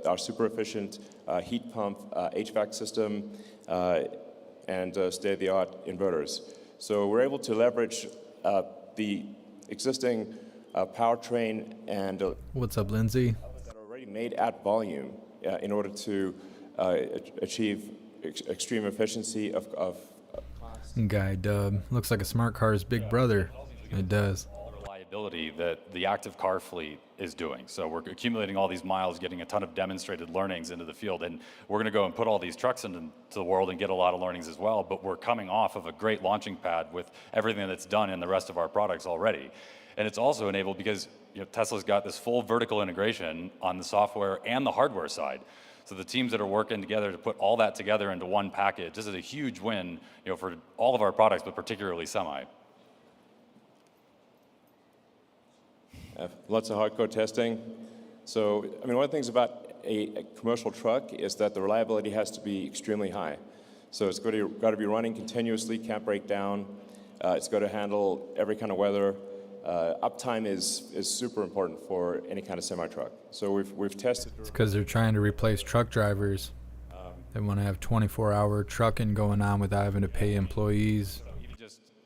our super efficient heat pump, HVAC system, and state-of-the-art inverters. So we're able to leverage the existing powertrain and What's up, Lindsay? that are already made at volume in order to achieve extreme efficiency of Guy Dub. Looks like a smart car's big brother. It does. All the reliability that the active car fleet is doing. So we're accumulating all these miles, getting a ton of demonstrated learnings into the field, and we're going to go and put all these trucks into the world and get a lot of learnings as well, but we're coming off of a great launching pad with everything that's done in the rest of our products already. And it's also enabled because Tesla's got this full vertical integration on the software and the hardware side. So the teams that are working together to put all that together into one package, this is a huge win, for all of our products, but particularly Semi. Lots of hardcore testing. So, one of the things about a commercial truck is that the reliability has to be extremely high. So it's got to be running continuously, can't break down. It's got to handle every kind of weather. Uptime is super important for any kind of semi-truck. So we've tested. It's because they're trying to replace truck drivers. They want to have 24-hour trucking going on without having to pay employees.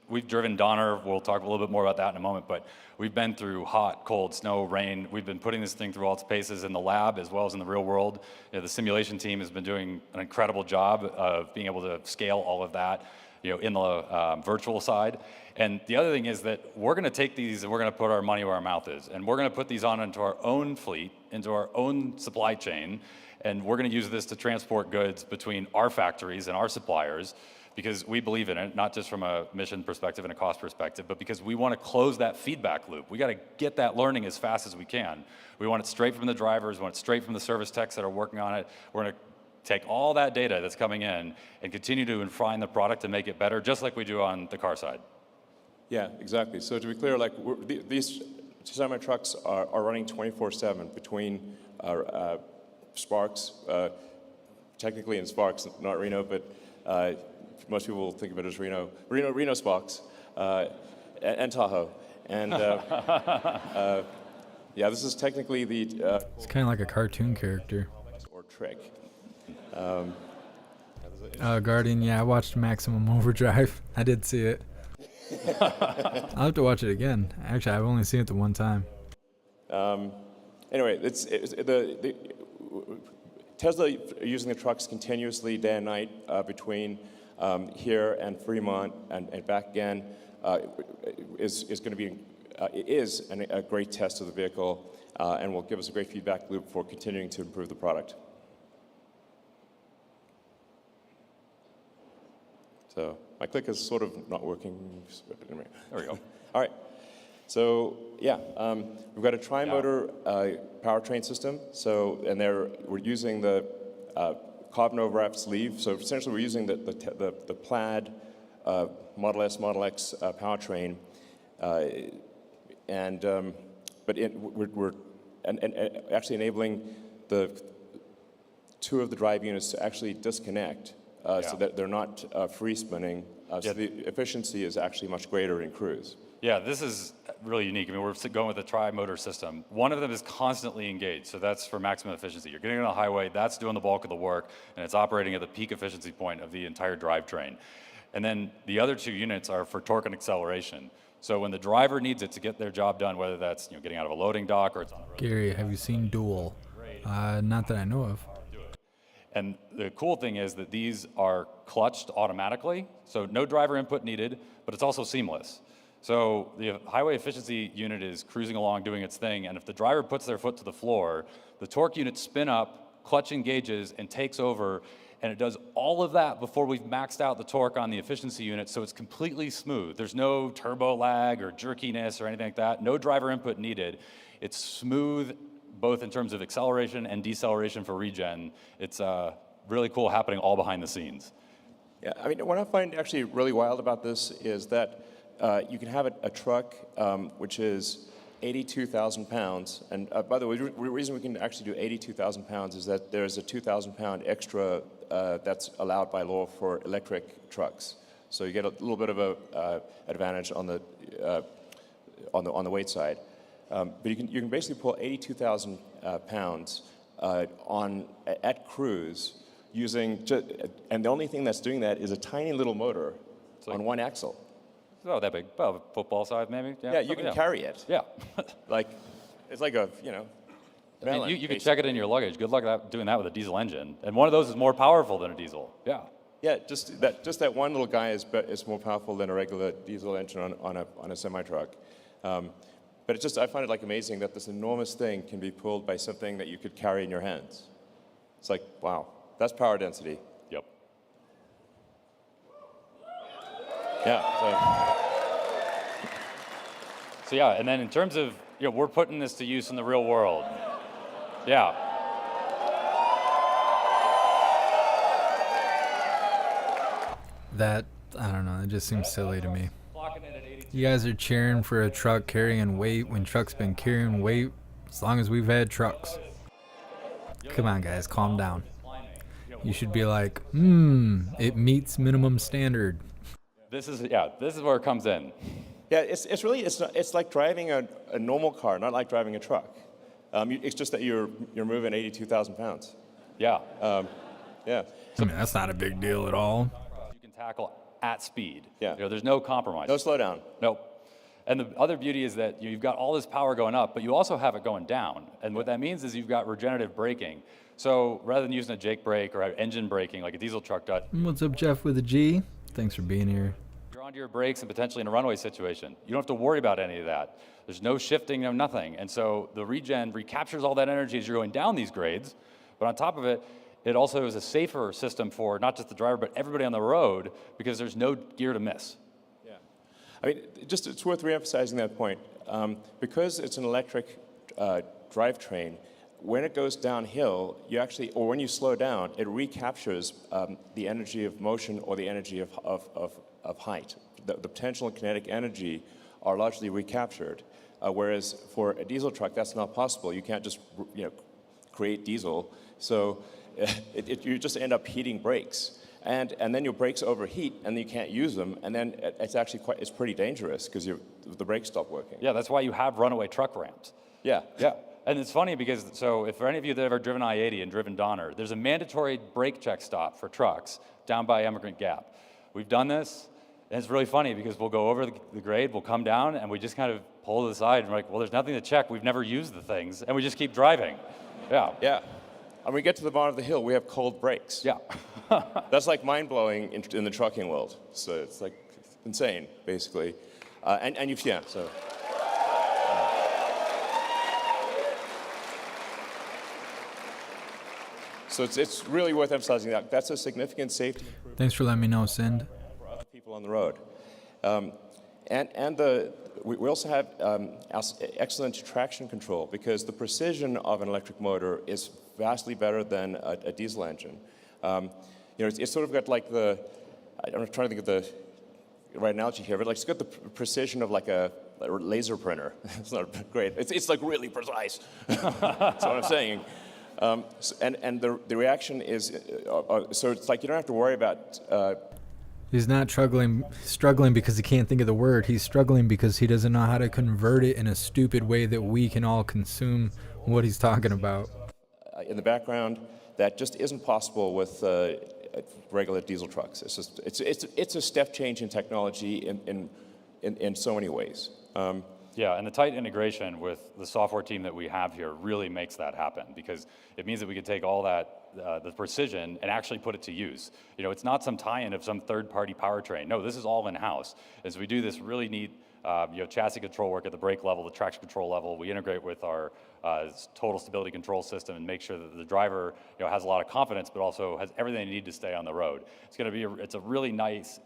We've driven Donner. We'll talk a little bit more about that in a moment, but we've been through hot, cold, snow, rain. We've been putting this thing through all its paces in the lab as well as in the real world. The simulation team has been doing an incredible job of being able to scale all of that, in the virtual side. And the other thing is that we're going to take these and we're going to put our money where our mouth is. And we're going to put these on into our own fleet, into our own supply chain. And we're going to use this to transport goods between our factories and our suppliers, because we believe in it, not just from a mission perspective and a cost perspective, but because we want to close that feedback loop. We got to get that learning as fast as we can. We want it straight from the drivers, we want it straight from the service techs that are working on it. We're going to take all that data that's coming in and continue to refine the product and make it better, just like we do on the car side. Yeah, exactly. So to be clear, these semi-trucks are running 24/7 between Sparks, technically in Sparks, not Reno, but most people think of it as Reno Sparks, and Tahoe. And this is technically the... it's kind of like a cartoon character. Or trick. Guardian, I watched Maximum Overdrive. I did see it. I'll have to watch it again. Actually, I've only seen it the one time. Anyway, Tesla using the trucks continuously day and night between here and Fremont and back again is going to be a great test of the vehicle and will give us a great feedback loop for continuing to improve the product. So my click is sort of not working. There we go. All right. So we've got a tri-motor powertrain system. So we're using the carbon overwrap sleeve. So essentially, we're using the plaid Model S, Model X powertrain, we're actually enabling the two of the drive units to actually disconnect. So that they're not free spinning, so the efficiency is actually much greater in cruise. Yeah, this is really unique. We're going with a tri-motor system. One of them is constantly engaged, so that's for maximum efficiency. You're getting on the highway, that's doing the bulk of the work, and it's operating at the peak efficiency point of the entire drivetrain. And then the other two units are for torque and acceleration. So when the driver needs it to get their job done, whether that's getting out of a loading dock or it's on the road. Gary, have you seen Duel? Not that I know of. And the cool thing is that these are clutched automatically, so no driver input needed, but it's also seamless. So the highway efficiency unit is cruising along doing its thing, and if the driver puts their foot to the floor, the torque units spin up, clutch engages, and takes over, and it does all of that before we've maxed out the torque on the efficiency unit, so it's completely smooth. There's no turbo lag or jerkiness or anything like that. No driver input needed. It's smooth, both in terms of acceleration and deceleration for regen. It's really cool happening all behind the scenes. Yeah, what I find actually really wild about this is that you can have a truck which is 82,000 pounds. And by the way, the reason we can actually do 82,000 pounds is that there's a 2,000 pound extra that's allowed by law for electric trucks. So you get a little bit of a advantage on the weight side. But you can basically pull 82,000 pounds at cruise using, and the only thing that's doing that is a tiny little motor on one axle. Oh, that big, about a football size maybe? Yeah, you can carry it. Yeah. It's like a, melon, you can check it in your luggage. Good luck doing that with a diesel engine. And one of those is more powerful than a diesel. Yeah. Yeah, just that one little guy is more powerful than a regular diesel engine on a semi-truck. But I find it amazing that this enormous thing can be pulled by something that you could carry in your hands. It's like, wow, that's power density. Yep. Yeah. So yeah, and then in terms of we're putting this to use in the real world. Yeah. That, I don't know, it just seems silly to me. You guys are cheering for a truck carrying weight when trucks been carrying weight as long as we've had trucks. Come on, guys, calm down. You should be like, it meets minimum standard. This is where it comes in. Yeah, it's like driving a normal car, not like driving a truck. It's just that you're moving 82,000 pounds. Yeah. Yeah. I mean, that's not a big deal at all. You can tackle at speed. Yeah. There's no compromise. No slowdown. Nope. And the other beauty is that you've got all this power going up, but you also have it going down. And what that means is you've got regenerative braking. So rather than using a Jake brake or engine braking like a diesel truck does, What's up, Jeff with a G? Thanks for being here. you're onto your brakes and potentially in a runaway situation. You don't have to worry about any of that. There's no shifting, no nothing. And so the regen recaptures all that energy as you're going down these grades. But on top of it, it also is a safer system for not just the driver, but everybody on the road because there's no gear to miss. Yeah. I mean, it's worth reemphasizing that point. Because it's an electric drivetrain, when it goes downhill, or when you slow down, it recaptures the energy of motion or the energy of height. The potential and kinetic energy are largely recaptured, whereas for a diesel truck, that's not possible. You can't just create diesel, so you just end up heating brakes, and then your brakes overheat, and you can't use them, and then it's pretty dangerous because the brakes stop working. Yeah, that's why you have runaway truck ramps. Yeah. Yeah. And it's funny because, if for any of you that have ever driven I-80 and driven Donner, there's a mandatory brake check stop for trucks down by Emigrant Gap. We've done this, and it's really funny because we'll go over the grade, we'll come down, and we just kind of pull to the side, and we're like, well, there's nothing to check, we've never used the things, and we just keep driving. Yeah. Yeah. And when we get to the bottom of the hill, we have cold brakes. Yeah. That's like mind-blowing in the trucking world. So it's like insane, basically. So it's really worth emphasizing that. That's a significant safety improvement. Thanks for letting me know, Sind. For other people on the road. We also have excellent traction control because the precision of an electric motor is vastly better than a diesel engine. It's sort of got like I'm trying to think of the right analogy here, but it's got the precision of like a laser printer. It's not great. It's like really precise. That's what I'm saying. And the reaction is, so it's like you don't have to worry about. He's not struggling because he can't think of the word. He's struggling because he doesn't know how to convert it in a stupid way that we can all consume what he's talking about. In the background, that just isn't possible with regular diesel trucks. It's a step change in technology in so many ways. Yeah, and the tight integration with the software team that we have here really makes that happen because it means that we can take all that, the precision, and actually put it to use. It's not some tie-in of some third-party powertrain. No, this is all in-house. As we do this really neat chassis control work at the brake level, the traction control level, we integrate with our total stability control system and make sure that the driver has a lot of confidence, but also has everything they need to stay on the road. It's a really nice,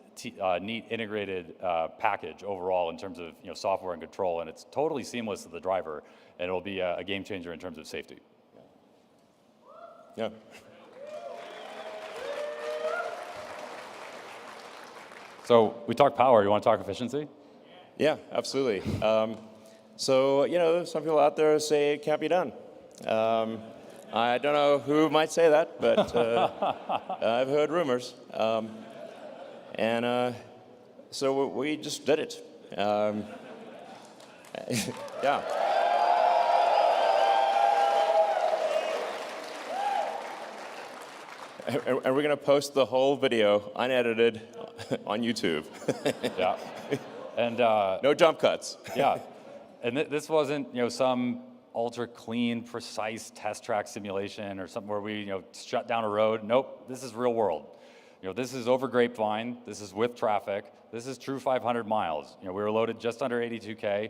neat integrated package overall in terms of software and control, and it's totally seamless to the driver, and it'll be a game changer in terms of safety. Yeah. So we talk power. You want to talk efficiency? Yeah, absolutely. So some people out there say it can't be done. I don't know who might say that, but I've heard rumors. So we just did it. Yeah. And we're going to post the whole video, unedited, on YouTube. Yeah. And no jump cuts. Yeah. And this wasn't, some ultra clean, precise test track simulation or something where we, shut down a road. Nope, this is real world. This is over Grapevine. This is with traffic. This is true 500 miles. We were loaded just under 82K.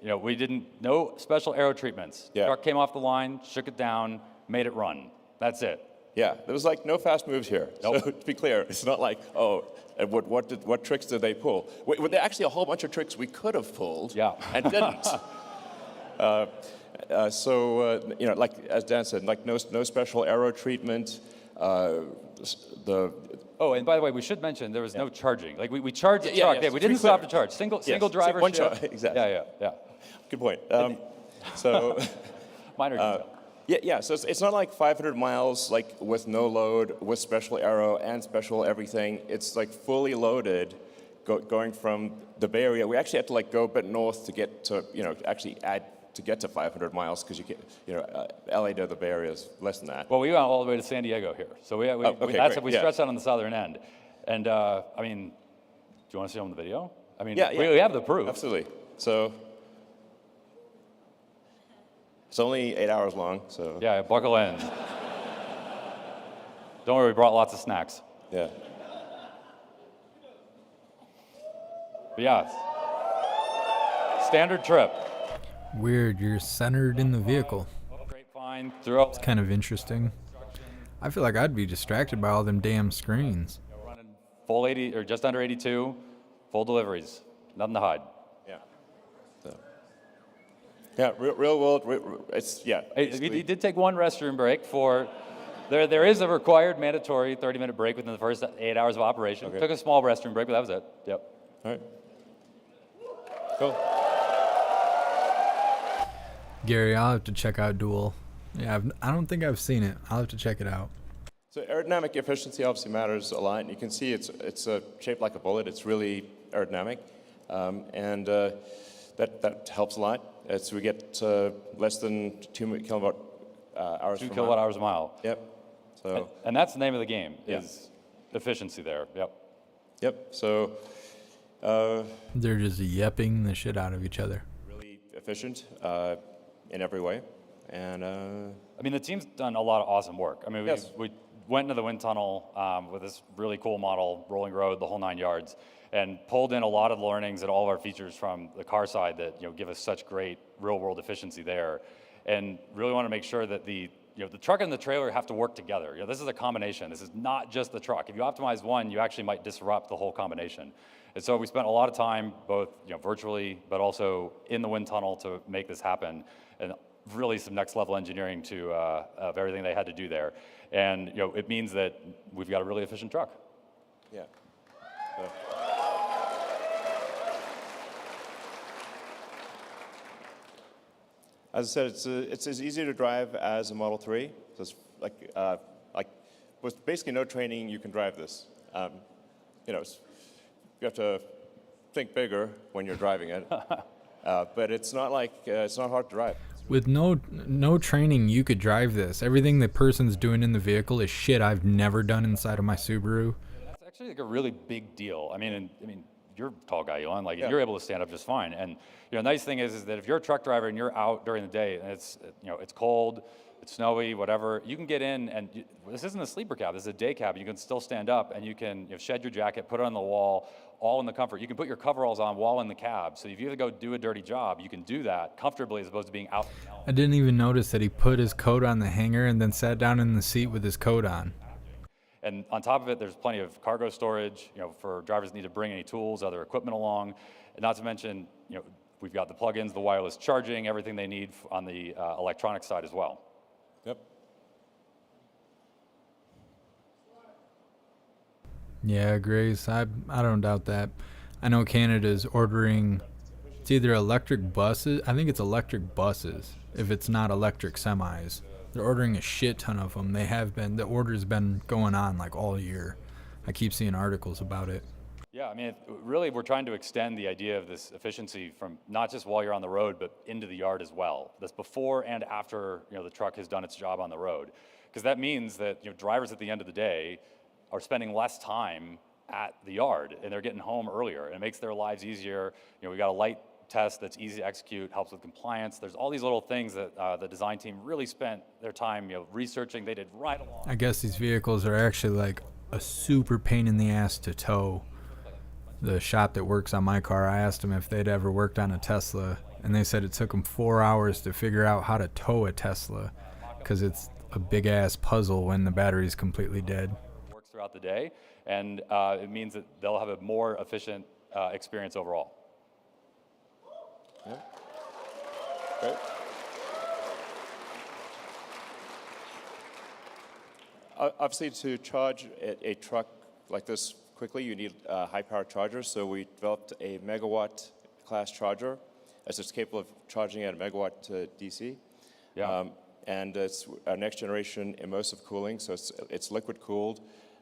No special aero treatments. Yeah. Truck came off the line, shook it down, made it run. That's it. Yeah, there was like no fast moves here. Nope. So to be clear, it's not like, what tricks did they pull? There actually a whole bunch of tricks we could have pulled Yeah. and didn't. You know, like as Dan said, like no special aero treatment. Oh, and by the way, we should mention there was no charging. Like we charged the Yeah, truck. yeah, Yeah, so we to be didn't stop to clear. charge. Single Yes, driver one shift. charge, exactly. Yeah. Good point. So. Minor detail. Yeah. So it's not like 500 miles like with no load, with special aero and special everything. It's like fully loaded, going from the Bay Area. We actually had to like go a bit north to get to actually add to get to 500 miles because you get LA to the Bay Area is less than that. Well, we went all the way to San Diego here, so we stretched out on the southern end, and I mean, do you want to see on the video? I mean, Yeah. we have the proof. Absolutely. So. It's only 8 hours long, so. Yeah, buckle in. Don't worry, we brought lots of snacks. Yeah. But yeah, standard trip. Weird, you're centered in the vehicle. Grapevine throughout. It's kind of interesting. I feel like I'd be distracted by all them damn screens. Running full 80 or just under 82, full deliveries, nothing to hide. Yeah. So. Yeah, real world. It's yeah. He did take one restroom break for. There is a required mandatory 30-minute break within the first 8 hours of operation. Okay. Took a small restroom break, but that was it. Yep. All right. Cool. Gary, I'll have to check out Duel. Yeah, I don't think I've seen it. I'll have to check it out. So aerodynamic efficiency obviously matters a lot. You can see it's shaped like a bullet. It's really aerodynamic, and that helps a lot. As we get less than 2 kilowatt hours. 2 kilowatt hours a mile. Yep. So. And that's the name of the game. Is efficiency there? Yep. Yep. So. They're just yepping the shit out of each other. Really efficient in every way, and. I mean, the team's done a lot of awesome work. I mean, we went into the wind tunnel with this really cool model, rolling road, the whole 9 yards, and pulled in a lot of learnings and all of our features from the car side that give us such great real-world efficiency there, and really want to make sure that the truck and the trailer have to work together. This is a combination. This is not just the truck. If you optimize one, you actually might disrupt the whole combination. And so we spent a lot of time, both virtually, but also in the wind tunnel to make this happen, and really some next level engineering of everything they had to do there. And it means that we've got a really efficient truck. Yeah. As I said, it's as easy to drive as a Model 3. So it's with basically no training, you can drive this. You have to think bigger when you're driving it, but it's not hard to drive. With no training, you could drive this. Everything the person's doing in the vehicle is shit I've never done inside of my Subaru. That's actually like a really big deal. I mean, you're a tall guy, Elon. Like you're able to stand up just fine. And nice thing is that if you're a truck driver and you're out during the day and it's cold, it's snowy, whatever, you can get in and this isn't a sleeper cab. This is a day cab. You can still stand up and you can shed your jacket, put it on the wall, all in the comfort. You can put your coveralls on while in the cab. So if you have to go do a dirty job, you can do that comfortably as opposed to being out. I didn't even notice that he put his coat on the hanger and then sat down in the seat with his coat on. And on top of it, there's plenty of cargo storage, for drivers that need to bring any tools, other equipment along. And not to mention, we've got the plugins, the wireless charging, everything they need on the electronic side as well. Yep. Yeah, Grace, I don't doubt that. I know Canada's ordering, it's either electric buses, I think it's electric buses, if it's not electric semis. They're ordering a shit ton of them. They have been. The order's been going on like all year. I keep seeing articles about it. Yeah, I mean, really, we're trying to extend the idea of this efficiency from not just while you're on the road, but into the yard as well. That's before and after the truck has done its job on the road, because that means that drivers at the end of the day are spending less time at the yard and they're getting home earlier. And it makes their lives easier. We got a light test that's easy to execute, helps with compliance. There's all these little things that the design team really spent their time researching. They did right along. I guess these vehicles are actually like a super pain in the ass to tow. The shop that works on my car, I asked them if they'd ever worked on a Tesla, and they said it took them 4 hours to figure out how to tow a Tesla because it's a big ass puzzle when the battery's completely dead. Works throughout the day, and it means that they'll have a more efficient experience overall. Yeah. Great. Obviously, to charge a truck like this quickly, you need high-power chargers. So we developed a megawatt class charger that's just capable of charging at a megawatt to DC. Yeah. And it's our next generation immersive cooling, so it's liquid cooled.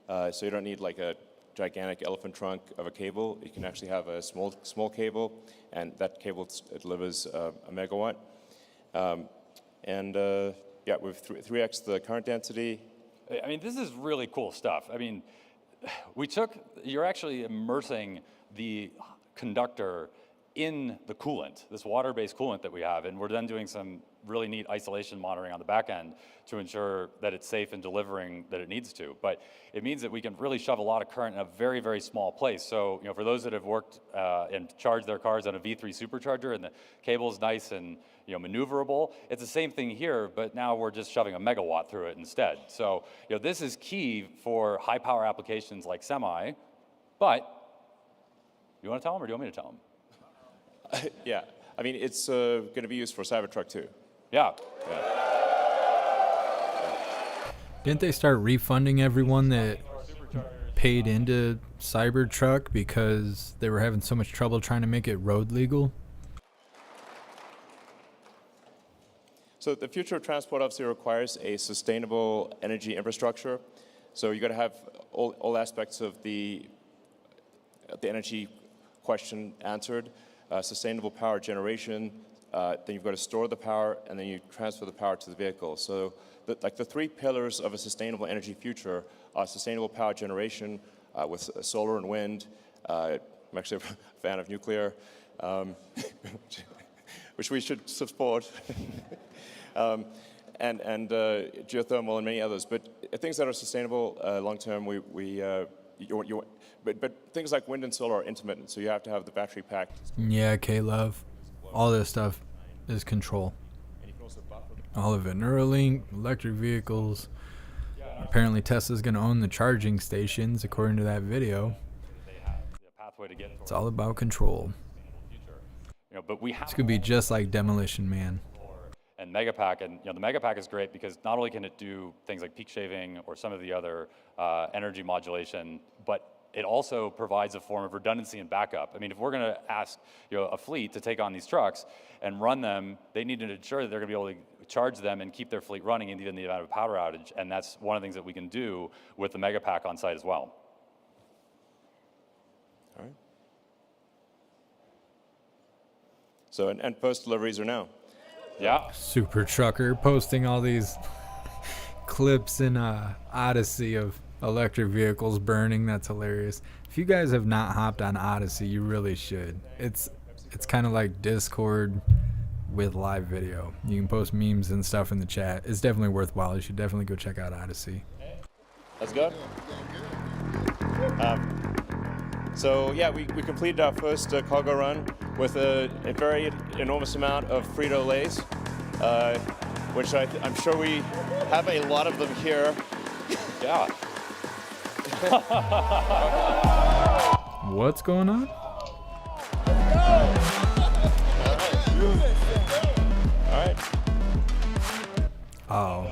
So you don't need like a gigantic elephant trunk of a cable. You can actually have a small cable, and that cable delivers a megawatt. Yeah, we've 3x the current density. I mean, this is really cool stuff. I mean, you're actually immersing the conductor in the coolant, this water-based coolant that we have, and we're then doing some really neat isolation monitoring on the back end to ensure that it's safe and delivering that it needs to. But it means that we can really shove a lot of current in a very, very small place. So, for those that have worked and charged their cars on a V3 supercharger and the cable is nice and maneuverable, it's the same thing here, but now we're just shoving a megawatt through it instead. So, this is key for high power applications like semi, but you want to tell them or do you want me to tell them? Yeah, I mean, it's going to be used for Cybertruck too. Yeah. Didn't they start refunding everyone that paid into Cybertruck because they were having so much trouble trying to make it road legal? So the future of transport obviously requires a sustainable energy infrastructure. So you've got to have all aspects of the energy question answered. Sustainable power generation, then you've got to store the power, and then you transfer the power to the vehicle. So the three pillars of a sustainable energy future are sustainable power generation with solar and wind. I'm actually a fan of nuclear, which we should support, and geothermal and many others. But things that are sustainable long-term, But things like wind and solar are intermittent, so you have to have the battery pack. Yeah, K-Love. All this stuff is control. All of it. Neuralink, electric vehicles. Apparently Tesla's going to own the charging stations, according to that video. It's all about control. But we have This could be just like Demolition Man. and Megapack, and the Megapack is great because not only can it do things like peak shaving or some of the other energy modulation, but it also provides a form of redundancy and backup. I mean, if we're going to ask a fleet to take on these trucks and run them, they need to ensure that they're going to be able to charge them and keep their fleet running even in the event of a power outage. And that's one of the things that we can do with the Megapack on site as well. All right. So, and post deliveries are now. Yeah. Super Trucker posting all these clips in Odyssey of electric vehicles burning. That's hilarious. If you guys have not hopped on Odyssey, you really should. It's kind of like Discord with live video. You can post memes and stuff in the chat. It's definitely worthwhile. You should definitely go check out Odyssey. Let's go. So yeah, we completed our first cargo run with a very enormous amount of Frito-Lays, which I'm sure we have a lot of them here. Yeah. What's going on? All right. Oh,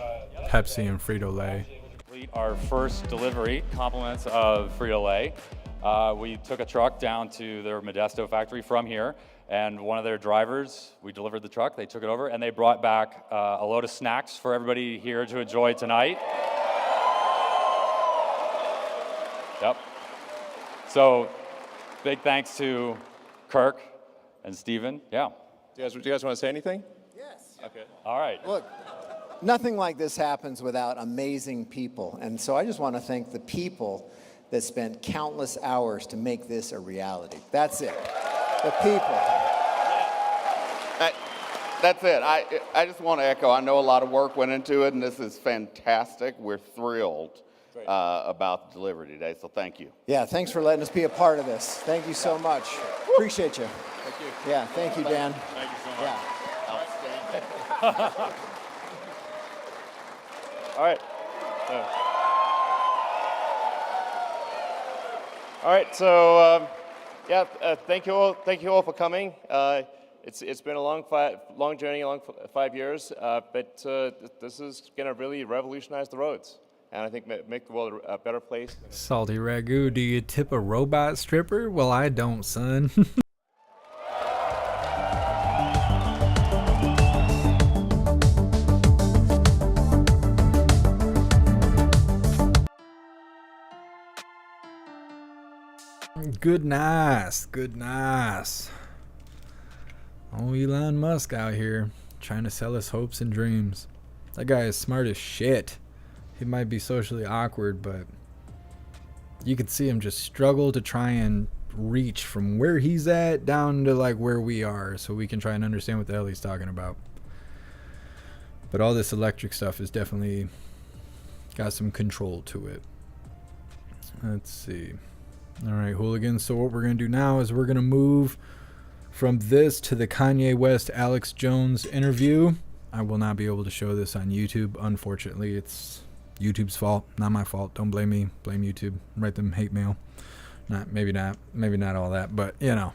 Pepsi and Frito-Lay. Our first delivery, compliments of Frito-Lay. We took a truck down to their Modesto factory from here, and one of their drivers, we delivered the truck, they took it over, and they brought back a load of snacks for everybody here to enjoy tonight. Yep. So, big thanks to Kirk and Steven. Yeah. Do you guys want to say anything? Yes. Okay. All right. Look, nothing like this happens without amazing people. And so I just want to thank the people that spent countless hours to make this a reality. That's it. The people. That's it. I just want to echo, I know a lot of work went into it, and this is fantastic. We're thrilled about the delivery today, so thank you. Yeah, thanks for letting us be a part of this. Thank you so much. Appreciate you. Thank you. Yeah, thank you, Dan. Thank you so much. Yeah. Outstanding. All right. All right. So, yeah. Thank you all. Thank you all for coming. it's been a long journey, a long 5 years, but this is going to really revolutionize the roads, and I think make the world a better place. Salty Ragu, do you tip a robot stripper? Well, I don't, son. Good nice. Oh, Elon Musk out here trying to sell us hopes and dreams. That guy is smart as shit. He might be socially awkward, but you could see him just struggle to try and reach from where he's at down to like where we are, so we can try and understand what the hell he's talking about. But all this electric stuff is definitely got some control to it. Let's see. All right, hooligans. So what we're going to do now is we're going to move from this to the Kanye West Alex Jones interview. I will not be able to show this on YouTube. Unfortunately, it's YouTube's fault, not my fault. Don't blame me. Blame YouTube. Write them hate mail. Maybe not all that, but you know,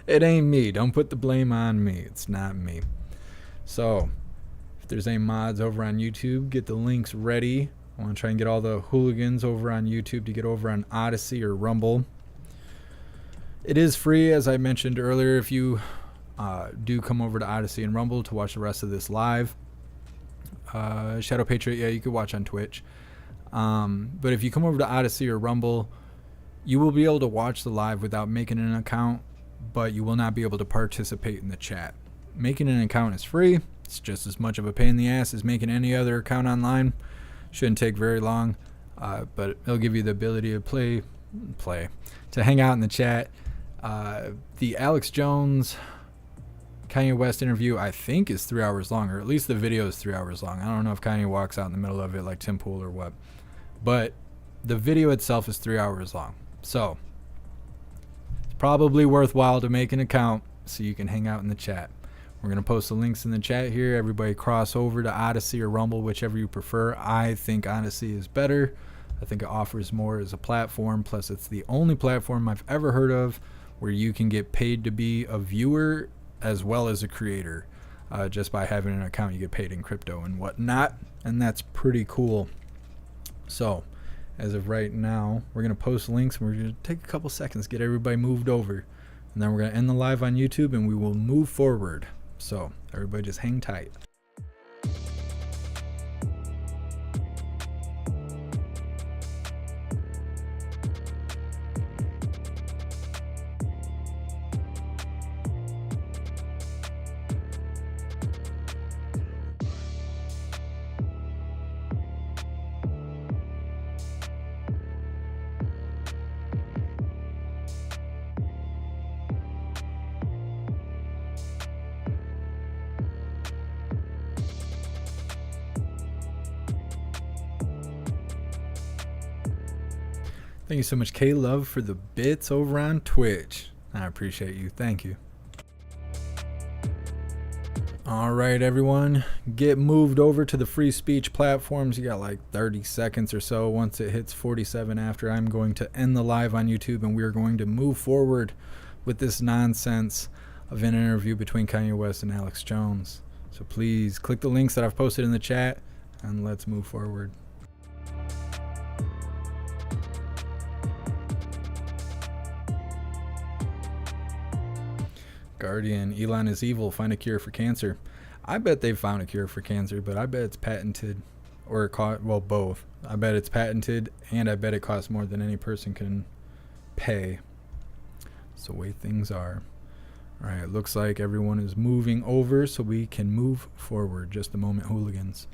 it ain't me. Don't put the blame on me. It's not me. So if there's any mods over on YouTube, get the links ready. I want to try and get all the hooligans over on YouTube to get over on Odyssey or Rumble. It is free, as I mentioned earlier, if you do come over to Odyssey and Rumble to watch the rest of this live. Shadow Patriot, yeah, you could watch on Twitch. But if you come over to Odyssey or Rumble, you will be able to watch the live without making an account, but you will not be able to participate in the chat. Making an account is free. It's just as much of a pain in the ass as making any other account online. Shouldn't take very long, but it'll give you the ability to to hang out in the chat. The Alex Jones Kanye West interview, I think, is 3 hours long, or at least the video is 3 hours long. I don't know if Kanye walks out in the middle of it like Tim Pool or what, but the video itself is 3 hours long. So it's probably worthwhile to make an account so you can hang out in the chat. We're going to post the links in the chat here. Everybody cross over to Odyssey or Rumble, whichever you prefer. I think Odyssey is better. I think it offers more as a platform. Plus, it's the only platform I've ever heard of where you can get paid to be a viewer as well as a creator. Just by having an account, you get paid in crypto and whatnot. And that's pretty cool. So, as of right now, we're going to post links. And we're going to take a couple seconds, get everybody moved over. And then we're going to end the live on YouTube and we will move forward. So, everybody just hang tight. Thank you so much, K-Love, for the bits over on Twitch. I appreciate you. Thank you. All right, everyone. Get moved over to the free speech platforms. You got like 30 seconds or so. Once it hits 47 after, I'm going to end the live on YouTube, and we're going to move forward with this nonsense of an interview between Kanye West and Alex Jones. So please click the links that I've posted in the chat, and let's move forward. Guardian, Elon is evil, find a cure for cancer. I bet they've found a cure for cancer, but I bet it's patented, or it cost, well, both. I bet it's patented, and I bet it costs more than any person can pay. It's the way things are. All right, it looks like everyone is moving over, so we can move forward. Just a moment, hooligans.